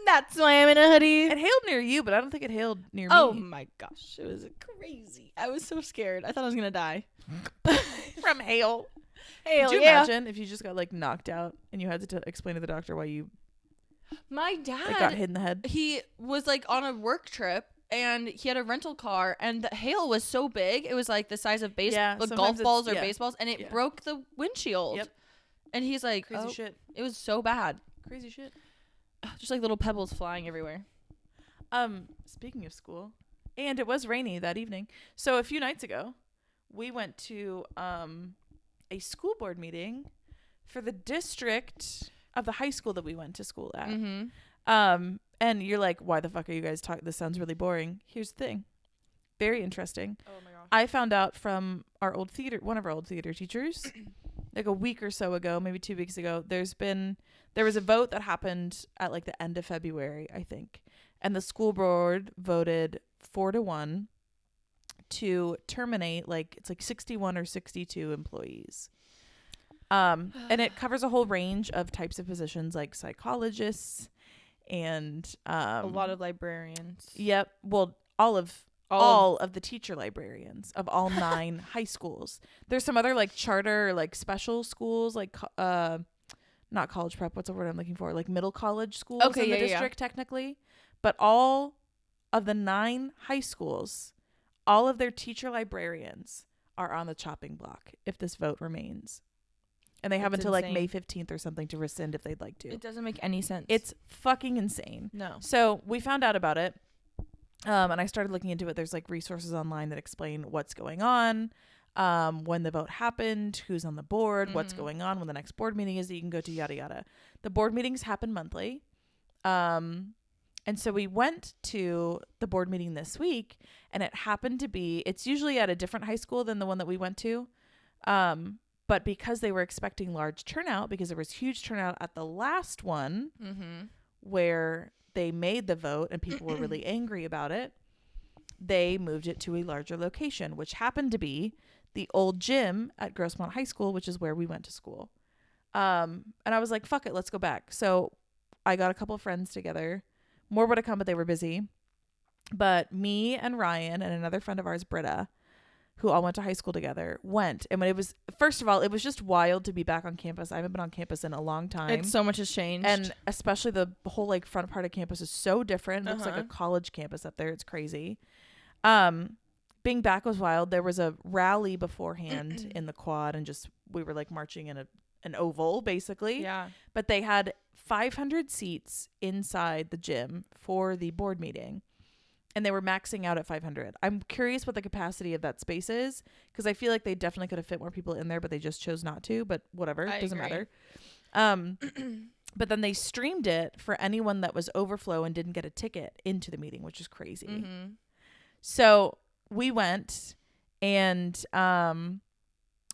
S1: That's why I'm in a hoodie.
S2: It hailed near you, but I don't think it hailed near me.
S1: Oh my gosh, it was crazy. I was so scared. I thought I was gonna die
S2: from hail.
S1: Hail.
S2: Could you imagine if you just got like knocked out and you had to explain to the doctor why you?
S1: My dad
S2: got hit in the head.
S1: He was like on a work trip and he had a rental car and the hail was so big it was like the size of golf balls or baseballs and it broke the windshield. Yep. And he's like,
S2: crazy shit.
S1: It was so bad.
S2: Crazy shit.
S1: Just like little pebbles flying everywhere.
S2: Speaking of school, and it was rainy that evening. So a few nights ago, we went to a school board meeting for the district of the high school that we went to school at. Mm-hmm. And you're like, why the fuck are you guys talking? This sounds really boring. Here's the thing. Very interesting. Oh my gosh. I found out from one of our old theater teachers, like a week or so ago, maybe 2 weeks ago, there was a vote that happened at like the end of February, I think. And the school board voted 4-1 to terminate it's like 61 or 62 employees. And it covers a whole range of types of positions like psychologists and
S1: a lot of librarians.
S2: Yep. Well, all of the teacher librarians of all 9 high schools. There's some other like charter, like special schools, like not college prep. What's the word I'm looking for? Like middle college schools in the district, technically. But all of the 9 high schools, all of their teacher librarians are on the chopping block if this vote remains. And they have until like May 15th or something to rescind if they'd like to.
S1: It doesn't make any sense.
S2: It's fucking insane.
S1: No.
S2: So we found out about it. And I started looking into it. There's like resources online that explain what's going on, when the vote happened, who's on the board, what's going on, when the next board meeting is that you can go to, yada, yada. The board meetings happen monthly. And so we went to the board meeting this week, and it happened to be, it's usually at a different high school than the one that we went to. But because they were expecting large turnout, because there was huge turnout at the last one, where they made the vote and people were really angry about it, they moved it to a larger location, which happened to be the old gym at Grossmont High School, which is where we went to school. And I was like, fuck it, let's go back. So I got a couple of friends together. More would have come, but they were busy. But me and Ryan and another friend of ours, Britta, who all went to high school together, went. And when it was, first of all, it was just wild to be back on campus. I haven't been on campus in a long time.
S1: So much has changed.
S2: And especially the whole like front part of campus is so different. It looks like a college campus up there. It's crazy. Being back was wild. There was a rally beforehand in the quad, and just we were like marching in an oval basically.
S1: Yeah.
S2: But they had 500 seats inside the gym for the board meeting. And they were maxing out at 500. I'm curious what the capacity of that space is, because I feel like they definitely could have fit more people in there, but they just chose not to. But whatever, it doesn't matter. But then they streamed it for anyone that was overflow and didn't get a ticket into the meeting, which is crazy.
S1: Mm-hmm.
S2: So we went, and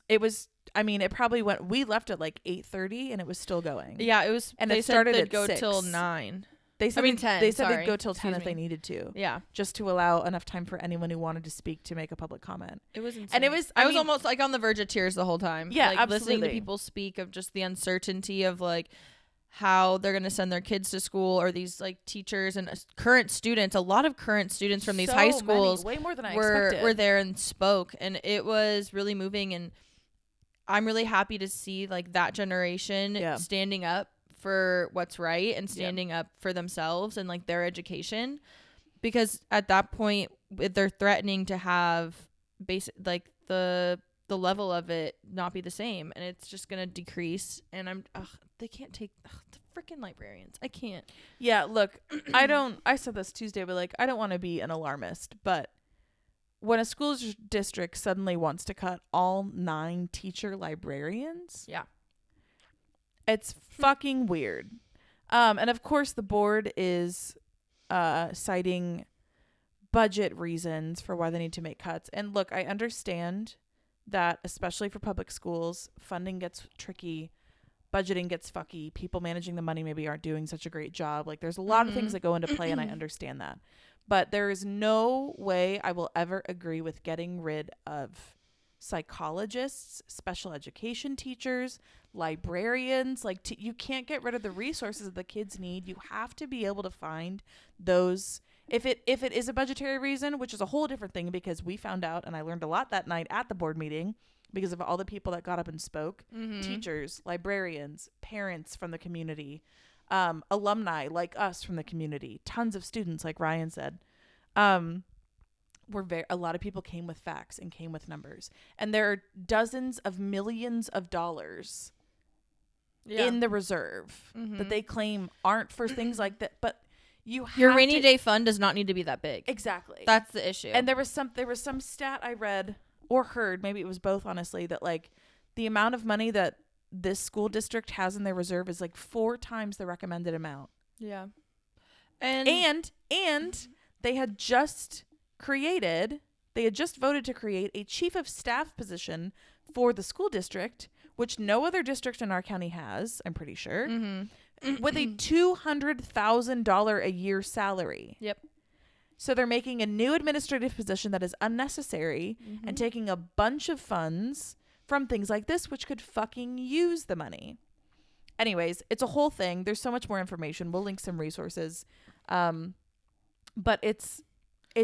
S2: it was. I mean, it probably went. We left at like 8:30, and it was still going.
S1: Yeah, it was.
S2: And
S1: they
S2: it started
S1: said they'd
S2: at
S1: go
S2: 6.
S1: till 9.
S2: They said
S1: 10.
S2: They said
S1: sorry.
S2: they'd go till 10
S1: Excuse
S2: if they
S1: me.
S2: needed to.
S1: Yeah,
S2: just to allow enough time for anyone who wanted to speak to make a public comment.
S1: it was insane.
S2: And it was.
S1: I was almost like on the verge of tears the whole time.
S2: Yeah,
S1: like,
S2: absolutely.
S1: Listening to people speak of just the uncertainty of like how they're going to send their kids to school, or these like teachers and current students. A lot of current students from these high schools,
S2: way more than I
S1: were
S2: expected.
S1: there and spoke, and it was really moving. And I'm really happy to see like that generation standing up for what's right and standing up for themselves and like their education, because at that point they're threatening to have like the level of it not be the same, and it's just gonna decrease. And they can't take the freaking librarians. I can't.
S2: Yeah, look, I said this Tuesday, but like I don't want to be an alarmist, but when a school district suddenly wants to cut all 9 teacher librarians, it's fucking weird. And of course the board is citing budget reasons for why they need to make cuts. And look, I understand that, especially for public schools, funding gets tricky, budgeting gets fucky, people managing the money maybe aren't doing such a great job. Like there's a lot of things that go into play, and I understand that. But there is no way I will ever agree with getting rid of psychologists, special education teachers, librarians. Like you can't get rid of the resources that the kids need. You have to be able to find those. If it is a budgetary reason, which is a whole different thing, because we found out, and I learned a lot that night at the board meeting because of all the people that got up and spoke, teachers, librarians, parents from the community, alumni like us from the community, tons of students, like Ryan said. A lot of people came with facts and came with numbers, and there are dozens of millions of dollars in the reserve that they claim aren't for things like that. But your
S1: rainy day fund does not need to be that big.
S2: Exactly.
S1: That's the issue.
S2: And there was some stat I read or heard, maybe it was both, honestly, that like the amount of money that this school district has in their reserve is like 4 times the recommended amount.
S1: Yeah.
S2: And they had just voted to create a chief of staff position for the school district, which no other district in our county has, I'm pretty sure, with a $200,000 a year salary.
S1: Yep.
S2: So they're making a new administrative position that is unnecessary and taking a bunch of funds from things like this, which could fucking use the money. Anyways, it's a whole thing. There's so much more information. We'll link some resources. But it's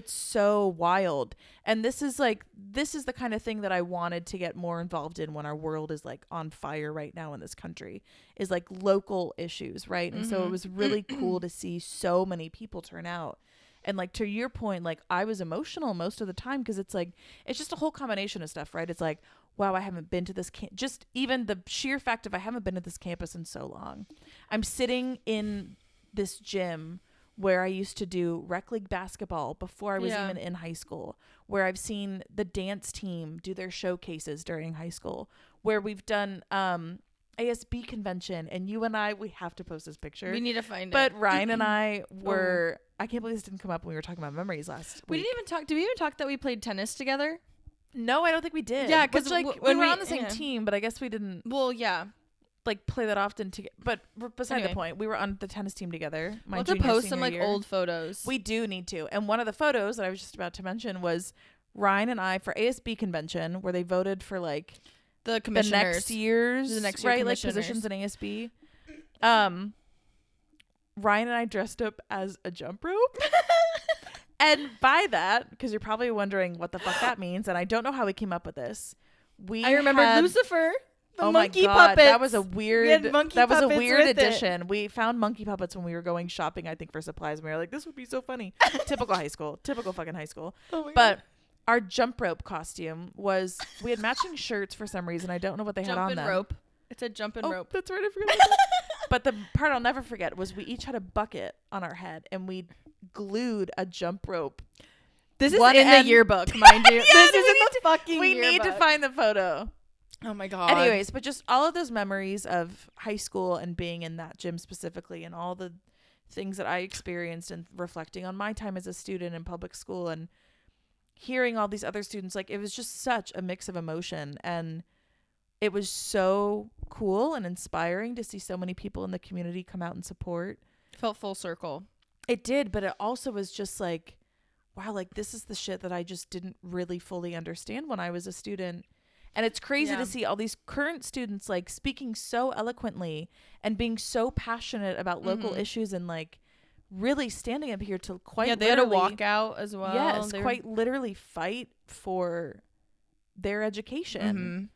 S2: so wild. And this is the kind of thing that I wanted to get more involved in when our world is like on fire right now in this country, is like local issues, right? And so it was really cool to see so many people turn out. And like, to your point, like I was emotional most of the time, because it's like, it's just a whole combination of stuff, right? It's like, wow, I haven't been to this just even the sheer fact of I haven't been to this campus in so long. I'm sitting in this gym where I used to do rec league basketball before I was even in high school, where I've seen the dance team do their showcases during high school, where we've done ASB convention, and you and I, we have to post this picture.
S1: We need to find it.
S2: But Ryan and I were, I can't believe this didn't come up when we were talking about memories last week.
S1: We didn't even talk, did we even talk that we played tennis together?
S2: No, I don't think we did.
S1: Yeah, because
S2: like we were on the same team, but I guess we didn't.
S1: Well, yeah.
S2: Like play that often together, but beside the point, we were on the tennis team together.
S1: We'll have to post some like old photos.
S2: We do need to, and one of the photos that I was just about to mention was Ryan and I for ASB convention, where they voted for like
S1: the commissioners,
S2: the next year
S1: right,
S2: like positions in ASB. Ryan and I dressed up as a jump rope. And by that, because you're probably wondering what the fuck that means, and I don't know how we came up with this.
S1: I remember Lucifer. The
S2: oh
S1: monkey
S2: my god,
S1: puppets.
S2: that was a weird. That was a weird addition.
S1: It.
S2: We found monkey puppets when we were going shopping. I think for supplies. We were like, "This would be so funny." Typical high school. Typical fucking high school.
S1: Oh my
S2: but
S1: god.
S2: Our jump rope costume was we had matching shirts for some reason. I don't know what they had on them.
S1: Rope. It's a jump and rope.
S2: That's right. I forgot about that. But the part I'll never forget was we each had a bucket on our head and we glued a jump rope.
S1: This is in the yearbook, mind you.
S2: Yes,
S1: this is in the fucking
S2: We
S1: yearbook.
S2: need to find the photo.
S1: Oh my god.
S2: Anyways, but just all of those memories of high school and being in that gym specifically and all the things that I experienced and reflecting on my time as a student in public school and hearing all these other students, like it was just such a mix of emotion. And it was so cool and inspiring to see so many people in the community come out and support.
S1: Felt full circle.
S2: It did, but it also was just like, wow, like this is the shit that I just didn't really fully understand when I was a student. And it's crazy to see all these current students like speaking so eloquently and being so passionate about local issues and like really standing up here to quite
S1: they had a walkout as well.
S2: Yes, quite literally fight for their education.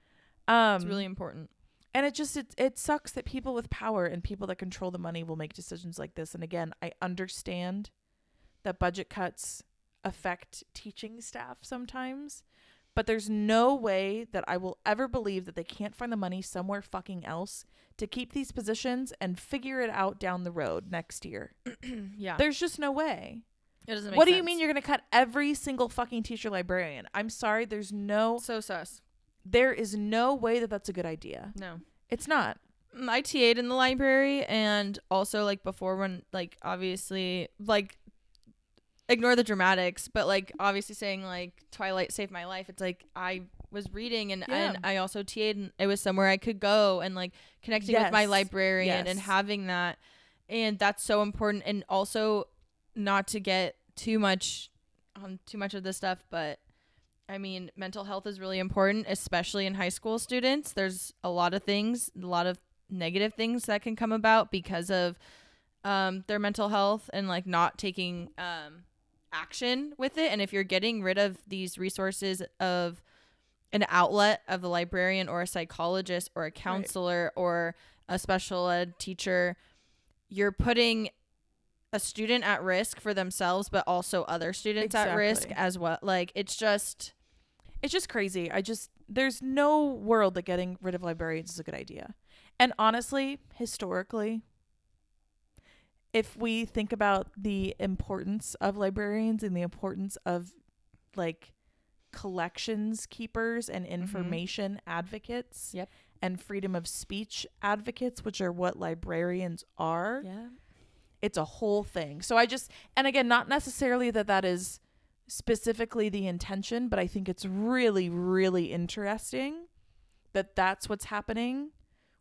S1: It's really important.
S2: And it sucks that people with power and people that control the money will make decisions like this. And again, I understand that budget cuts affect teaching staff sometimes. But there's no way that I will ever believe that they can't find the money somewhere fucking else to keep these positions and figure it out down the road next year.
S1: Yeah.
S2: There's just no way.
S1: It doesn't make
S2: What
S1: sense.
S2: do you mean you're going to cut every single fucking teacher librarian? I'm sorry. There's no.
S1: So sus.
S2: There is no way that that's a good idea.
S1: No.
S2: It's not.
S1: I TA'd in the library and also like before when like obviously like ignore the dramatics, but like obviously saying like Twilight saved my life. It's like I was reading and I also TA'd and it was somewhere I could go and like connecting with my librarian and having that. And that's so important. And also not to get too much on too much of this stuff, but I mean, mental health is really important, especially in high school students. There's a lot of things, a lot of negative things that can come about because of their mental health and like not taking action with it. And if you're getting rid of these resources of an outlet of a librarian or a psychologist or a counselor or a special ed teacher, you're putting a student at risk for themselves, but also other students at risk as well. Like it's just crazy. There's no world that getting rid of librarians is a good idea. And honestly, historically, if we think about the importance of librarians and the importance of like collections keepers and information advocates and freedom of speech advocates, which are what librarians are, it's a whole thing. So and again, not necessarily that is specifically the intention, but I think it's really, really interesting that that's what's happening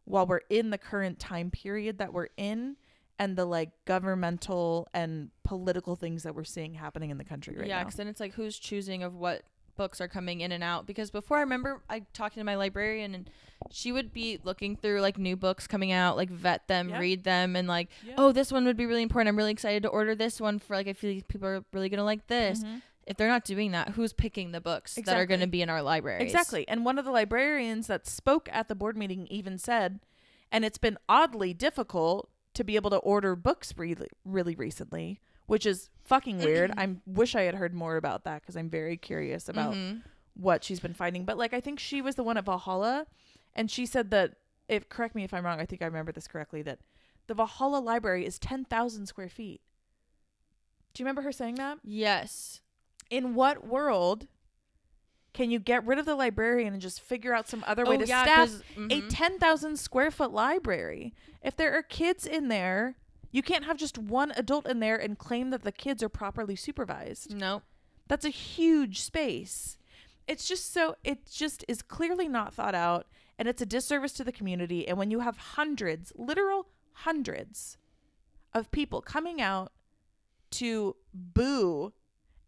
S1: while we're in the current time period that we're in and the like governmental and political things that we're seeing happening in the country right now. Yeah, because then it's like who's choosing of what books are coming in and out. Because before I remember I talking to my librarian and she would be looking through like new books coming out, like vet them, read them, and like, oh, this one would be really important. I'm really excited to order this one for like I feel like people are really gonna like this. If they're not doing that, who's picking the books that are going to be in our libraries? Exactly.
S2: And one of the librarians that spoke at the board meeting even said, and it's been oddly difficult to be able to order books really, really recently, which is fucking weird. I wish I had heard more about that because I'm very curious about what she's been finding. But like, I think she was the one at Valhalla, and she said that, correct me if I'm wrong, I think I remember this correctly, that the Valhalla library is 10,000 square feet. Do you remember her saying that?
S1: Yes.
S2: In what world can you get rid of the librarian and just figure out some other way to staff a 10,000 square foot library? If there are kids in there, you can't have just one adult in there and claim that the kids are properly supervised.
S1: No.
S2: That's a huge space. It just is clearly not thought out, and it's a disservice to the community. And when you have literal hundreds of people coming out to boo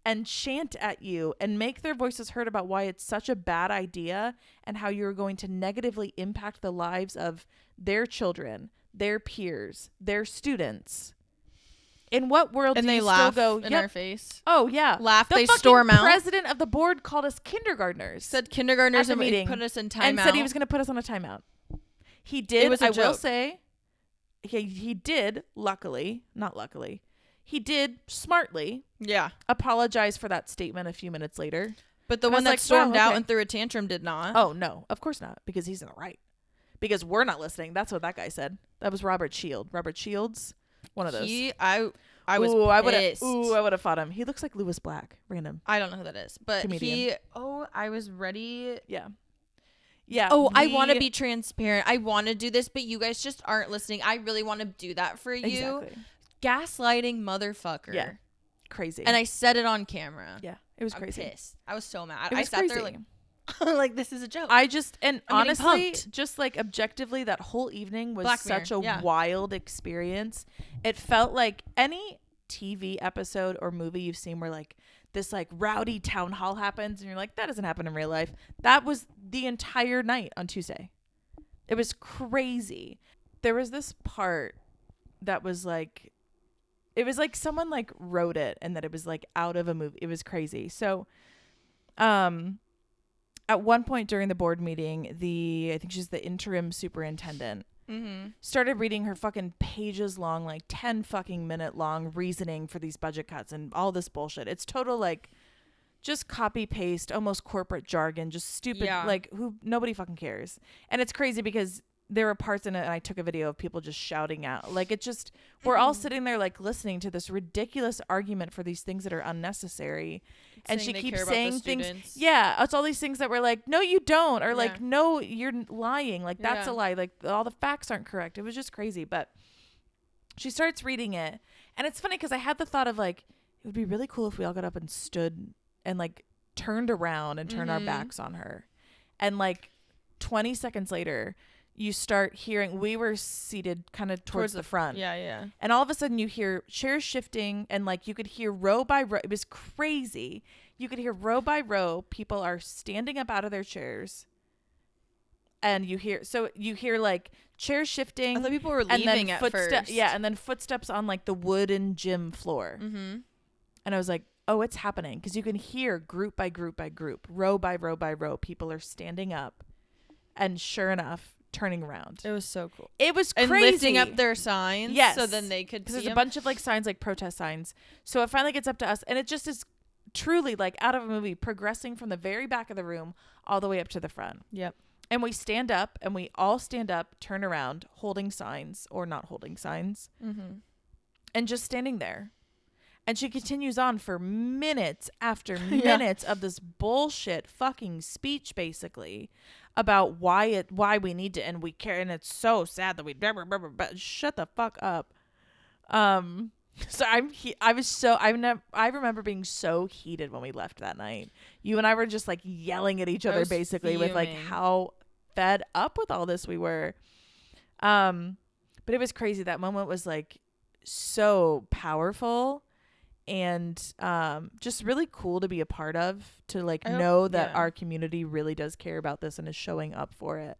S2: and chant at you and make their voices heard about why it's such a bad idea and how you're going to negatively impact the lives of their children, their peers, their students, In what world
S1: And
S2: do
S1: they
S2: you
S1: laugh
S2: still go,
S1: in
S2: yep.
S1: our face.
S2: Oh, yeah.
S1: Laugh,
S2: The
S1: they
S2: fucking
S1: storm out.
S2: president of the board called us kindergartners.
S1: Said kindergartners
S2: at the
S1: and
S2: meeting
S1: put us in timeout.
S2: and said he was going to put us on a timeout. He did.
S1: It was a
S2: I will
S1: joke.
S2: say, he did, not luckily, he did smartly
S1: Yeah.
S2: apologize for that statement a few minutes later.
S1: But the
S2: And I
S1: one
S2: was
S1: that
S2: like,
S1: stormed
S2: wow,
S1: out
S2: okay.
S1: and threw a tantrum did not.
S2: Oh, no, of course not, because he's in the right. Because we're not listening. That's what that guy said. That was Robert Shields, one of those.
S1: I was pissed.
S2: I would have fought him. He looks like Lewis Black. Random.
S1: I don't know who that is, but
S2: Comedian.
S1: I was ready.
S2: Yeah. Yeah.
S1: Oh, I want to be transparent. I want to do this, but you guys just aren't listening. I really want to do that for you.
S2: Exactly.
S1: Gaslighting motherfucker.
S2: Yeah. Crazy.
S1: And I said it on camera.
S2: Yeah. It was
S1: I'm
S2: crazy.
S1: pissed. I was so mad.
S2: It was
S1: I sat
S2: crazy.
S1: there like, like this is a joke.
S2: I just, and
S1: I'm getting
S2: honestly,
S1: punked.
S2: just like objectively, that whole evening was
S1: Black
S2: such a
S1: Mirror, yeah.
S2: wild experience. It felt like any TV episode or movie you've seen where like this like rowdy town hall happens and you're like, that doesn't happen in real life. That was the entire night on Tuesday. It was crazy. There was this part that was like, it was like someone like wrote it and that it was like out of a movie. It was crazy. So, at one point during the board meeting, I think she's the interim superintendent, started reading her fucking pages long, like 10 fucking minute long reasoning for these budget cuts and all this bullshit. It's total like just copy paste, almost corporate jargon, just stupid, like nobody fucking cares. And it's crazy because there were parts in it and I took a video of people just shouting out. Like it just, we're all sitting there like listening to this ridiculous argument for these things that are unnecessary. And she keeps saying things. Yeah. It's all these things that were like, no, you don't. Or like, no, you're lying. Like that's a lie. Like all the facts aren't correct. It was just crazy. But she starts reading it. And it's funny because I had the thought of like, it would be really cool if we all got up and stood and like turned around and turned our backs on her. And like 20 seconds later, you start hearing, we were seated kind of towards the front.
S1: Yeah.
S2: And all of a sudden you hear chairs shifting and like you could hear row by row. It was crazy. You could hear row by row. People are standing up out of their chairs. And you hear like chairs shifting.
S1: I thought people were leaving at first.
S2: Yeah. And then footsteps on like the wooden gym floor. And I was like, oh, it's happening. Because you can hear group by group by group, row by row by row. People are standing up. And sure enough, turning around.
S1: It was so cool.
S2: It was crazy.
S1: And lifting up their signs.
S2: Yes.
S1: So then they could see
S2: there's
S1: them.
S2: a bunch of like signs, like protest signs. So it finally gets up to us. And it just is truly like out of a movie, progressing from the very back of the room all the way up to the front.
S1: Yep.
S2: And we stand up and we all stand up, turn around, holding signs or not holding signs. And just standing there. And she continues on for minutes after minutes of this bullshit fucking speech, basically, about why we need to and we care, and it's so sad that we but shut the fuck up. So I remember being so heated when we left that night. You and I were just like yelling at each other, basically, with like how fed up with all this we were. But it was crazy. That moment was like so powerful. And just really cool to be a part of, to like know that our community really does care about this and is showing up for it.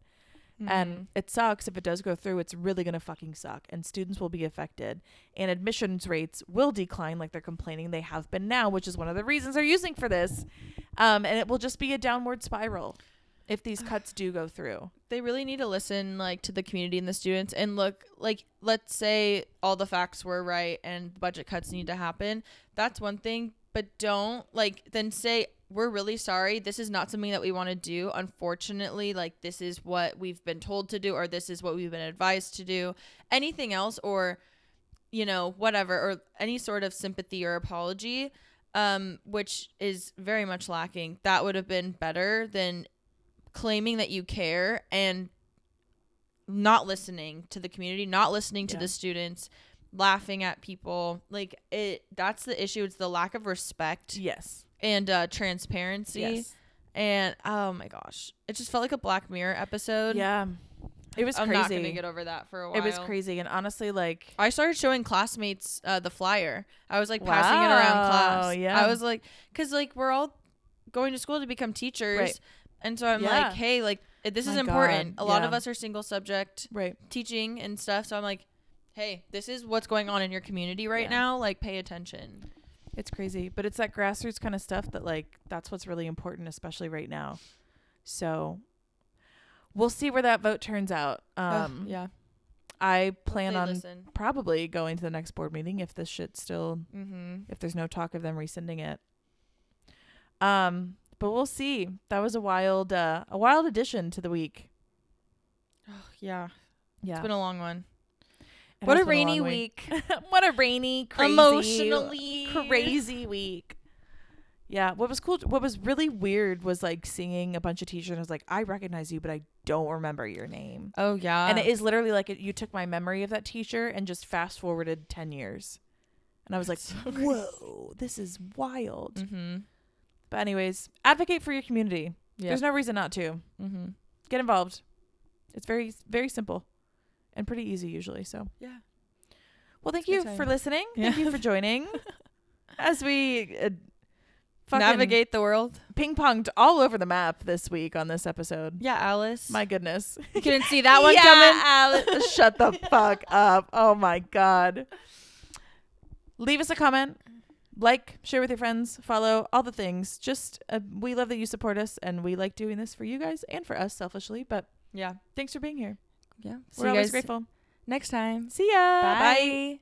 S2: And it sucks if it does go through. It's really going to fucking suck. And students will be affected. And admissions rates will decline like they're complaining they have been now, which is one of the reasons they're using for this. And it will just be a downward spiral if these cuts do go through.
S1: They really need to listen like to the community and the students and look like, let's say all the facts were right and budget cuts need to happen. That's one thing, but don't like then say, we're really sorry. This is not something that we want to do. Unfortunately, like this is what we've been told to do, or this is what we've been advised to do. Anything else, or, you know, whatever, or any sort of sympathy or apology, which is very much lacking. That would have been better than claiming that you care and not listening to the community, not listening to the students, laughing at people. Like that's the issue. It's the lack of respect.
S2: Yes.
S1: And transparency. Yes. And oh my gosh, it just felt like a Black Mirror episode.
S2: Yeah. It was crazy.
S1: I'm not gonna get over that for a while.
S2: It was crazy. And honestly, like
S1: I started showing classmates the flyer. I was like passing it around class.
S2: Yeah.
S1: I was like, because like we're all going to school to become teachers.
S2: Right.
S1: And so I'm like, hey, like this is important. A lot of us are single subject
S2: teaching
S1: and stuff. So I'm like, hey, this is what's going on in your community right now. Like, pay attention.
S2: It's crazy, but it's that grassroots kind of stuff that, like, that's what's really important, especially right now. So we'll see where that vote turns out.
S1: Yeah.
S2: I plan on
S1: listen.
S2: probably going to the next board meeting if this shit still, if there's no talk of them rescinding it. But we'll see. That was a wild addition to the week.
S1: Oh, yeah.
S2: Yeah.
S1: It's been a long one.
S2: It
S1: What
S2: has
S1: a
S2: been
S1: rainy
S2: long
S1: week.
S2: What a rainy, crazy,
S1: emotionally
S2: crazy week. Yeah. What was really weird was like seeing a bunch of teachers and I was like, I recognize you, but I don't remember your name.
S1: Oh, yeah.
S2: And it is literally like you took my memory of that teacher and just fast forwarded 10 years. And I was like, whoa, this is wild. But anyways, advocate for your community. Yep. There's no reason not to. Get involved. It's very, very simple and pretty easy usually. So
S1: yeah.
S2: Well, thank you for listening. Thank you for joining as we
S1: navigate the world.
S2: Ping-ponged all over the map this week on this episode.
S1: Yeah, Alice.
S2: My goodness.
S1: You couldn't see that one coming?
S2: Alice. Shut the fuck up. Oh my God. Leave us a comment. Like, share with your friends, follow, all the things. Just, we love that you support us, and we like doing this for you guys and for us selfishly. But
S1: yeah,
S2: thanks for being here.
S1: Yeah,
S2: We're always grateful.
S1: Next time.
S2: See ya.
S1: Bye.
S2: Bye.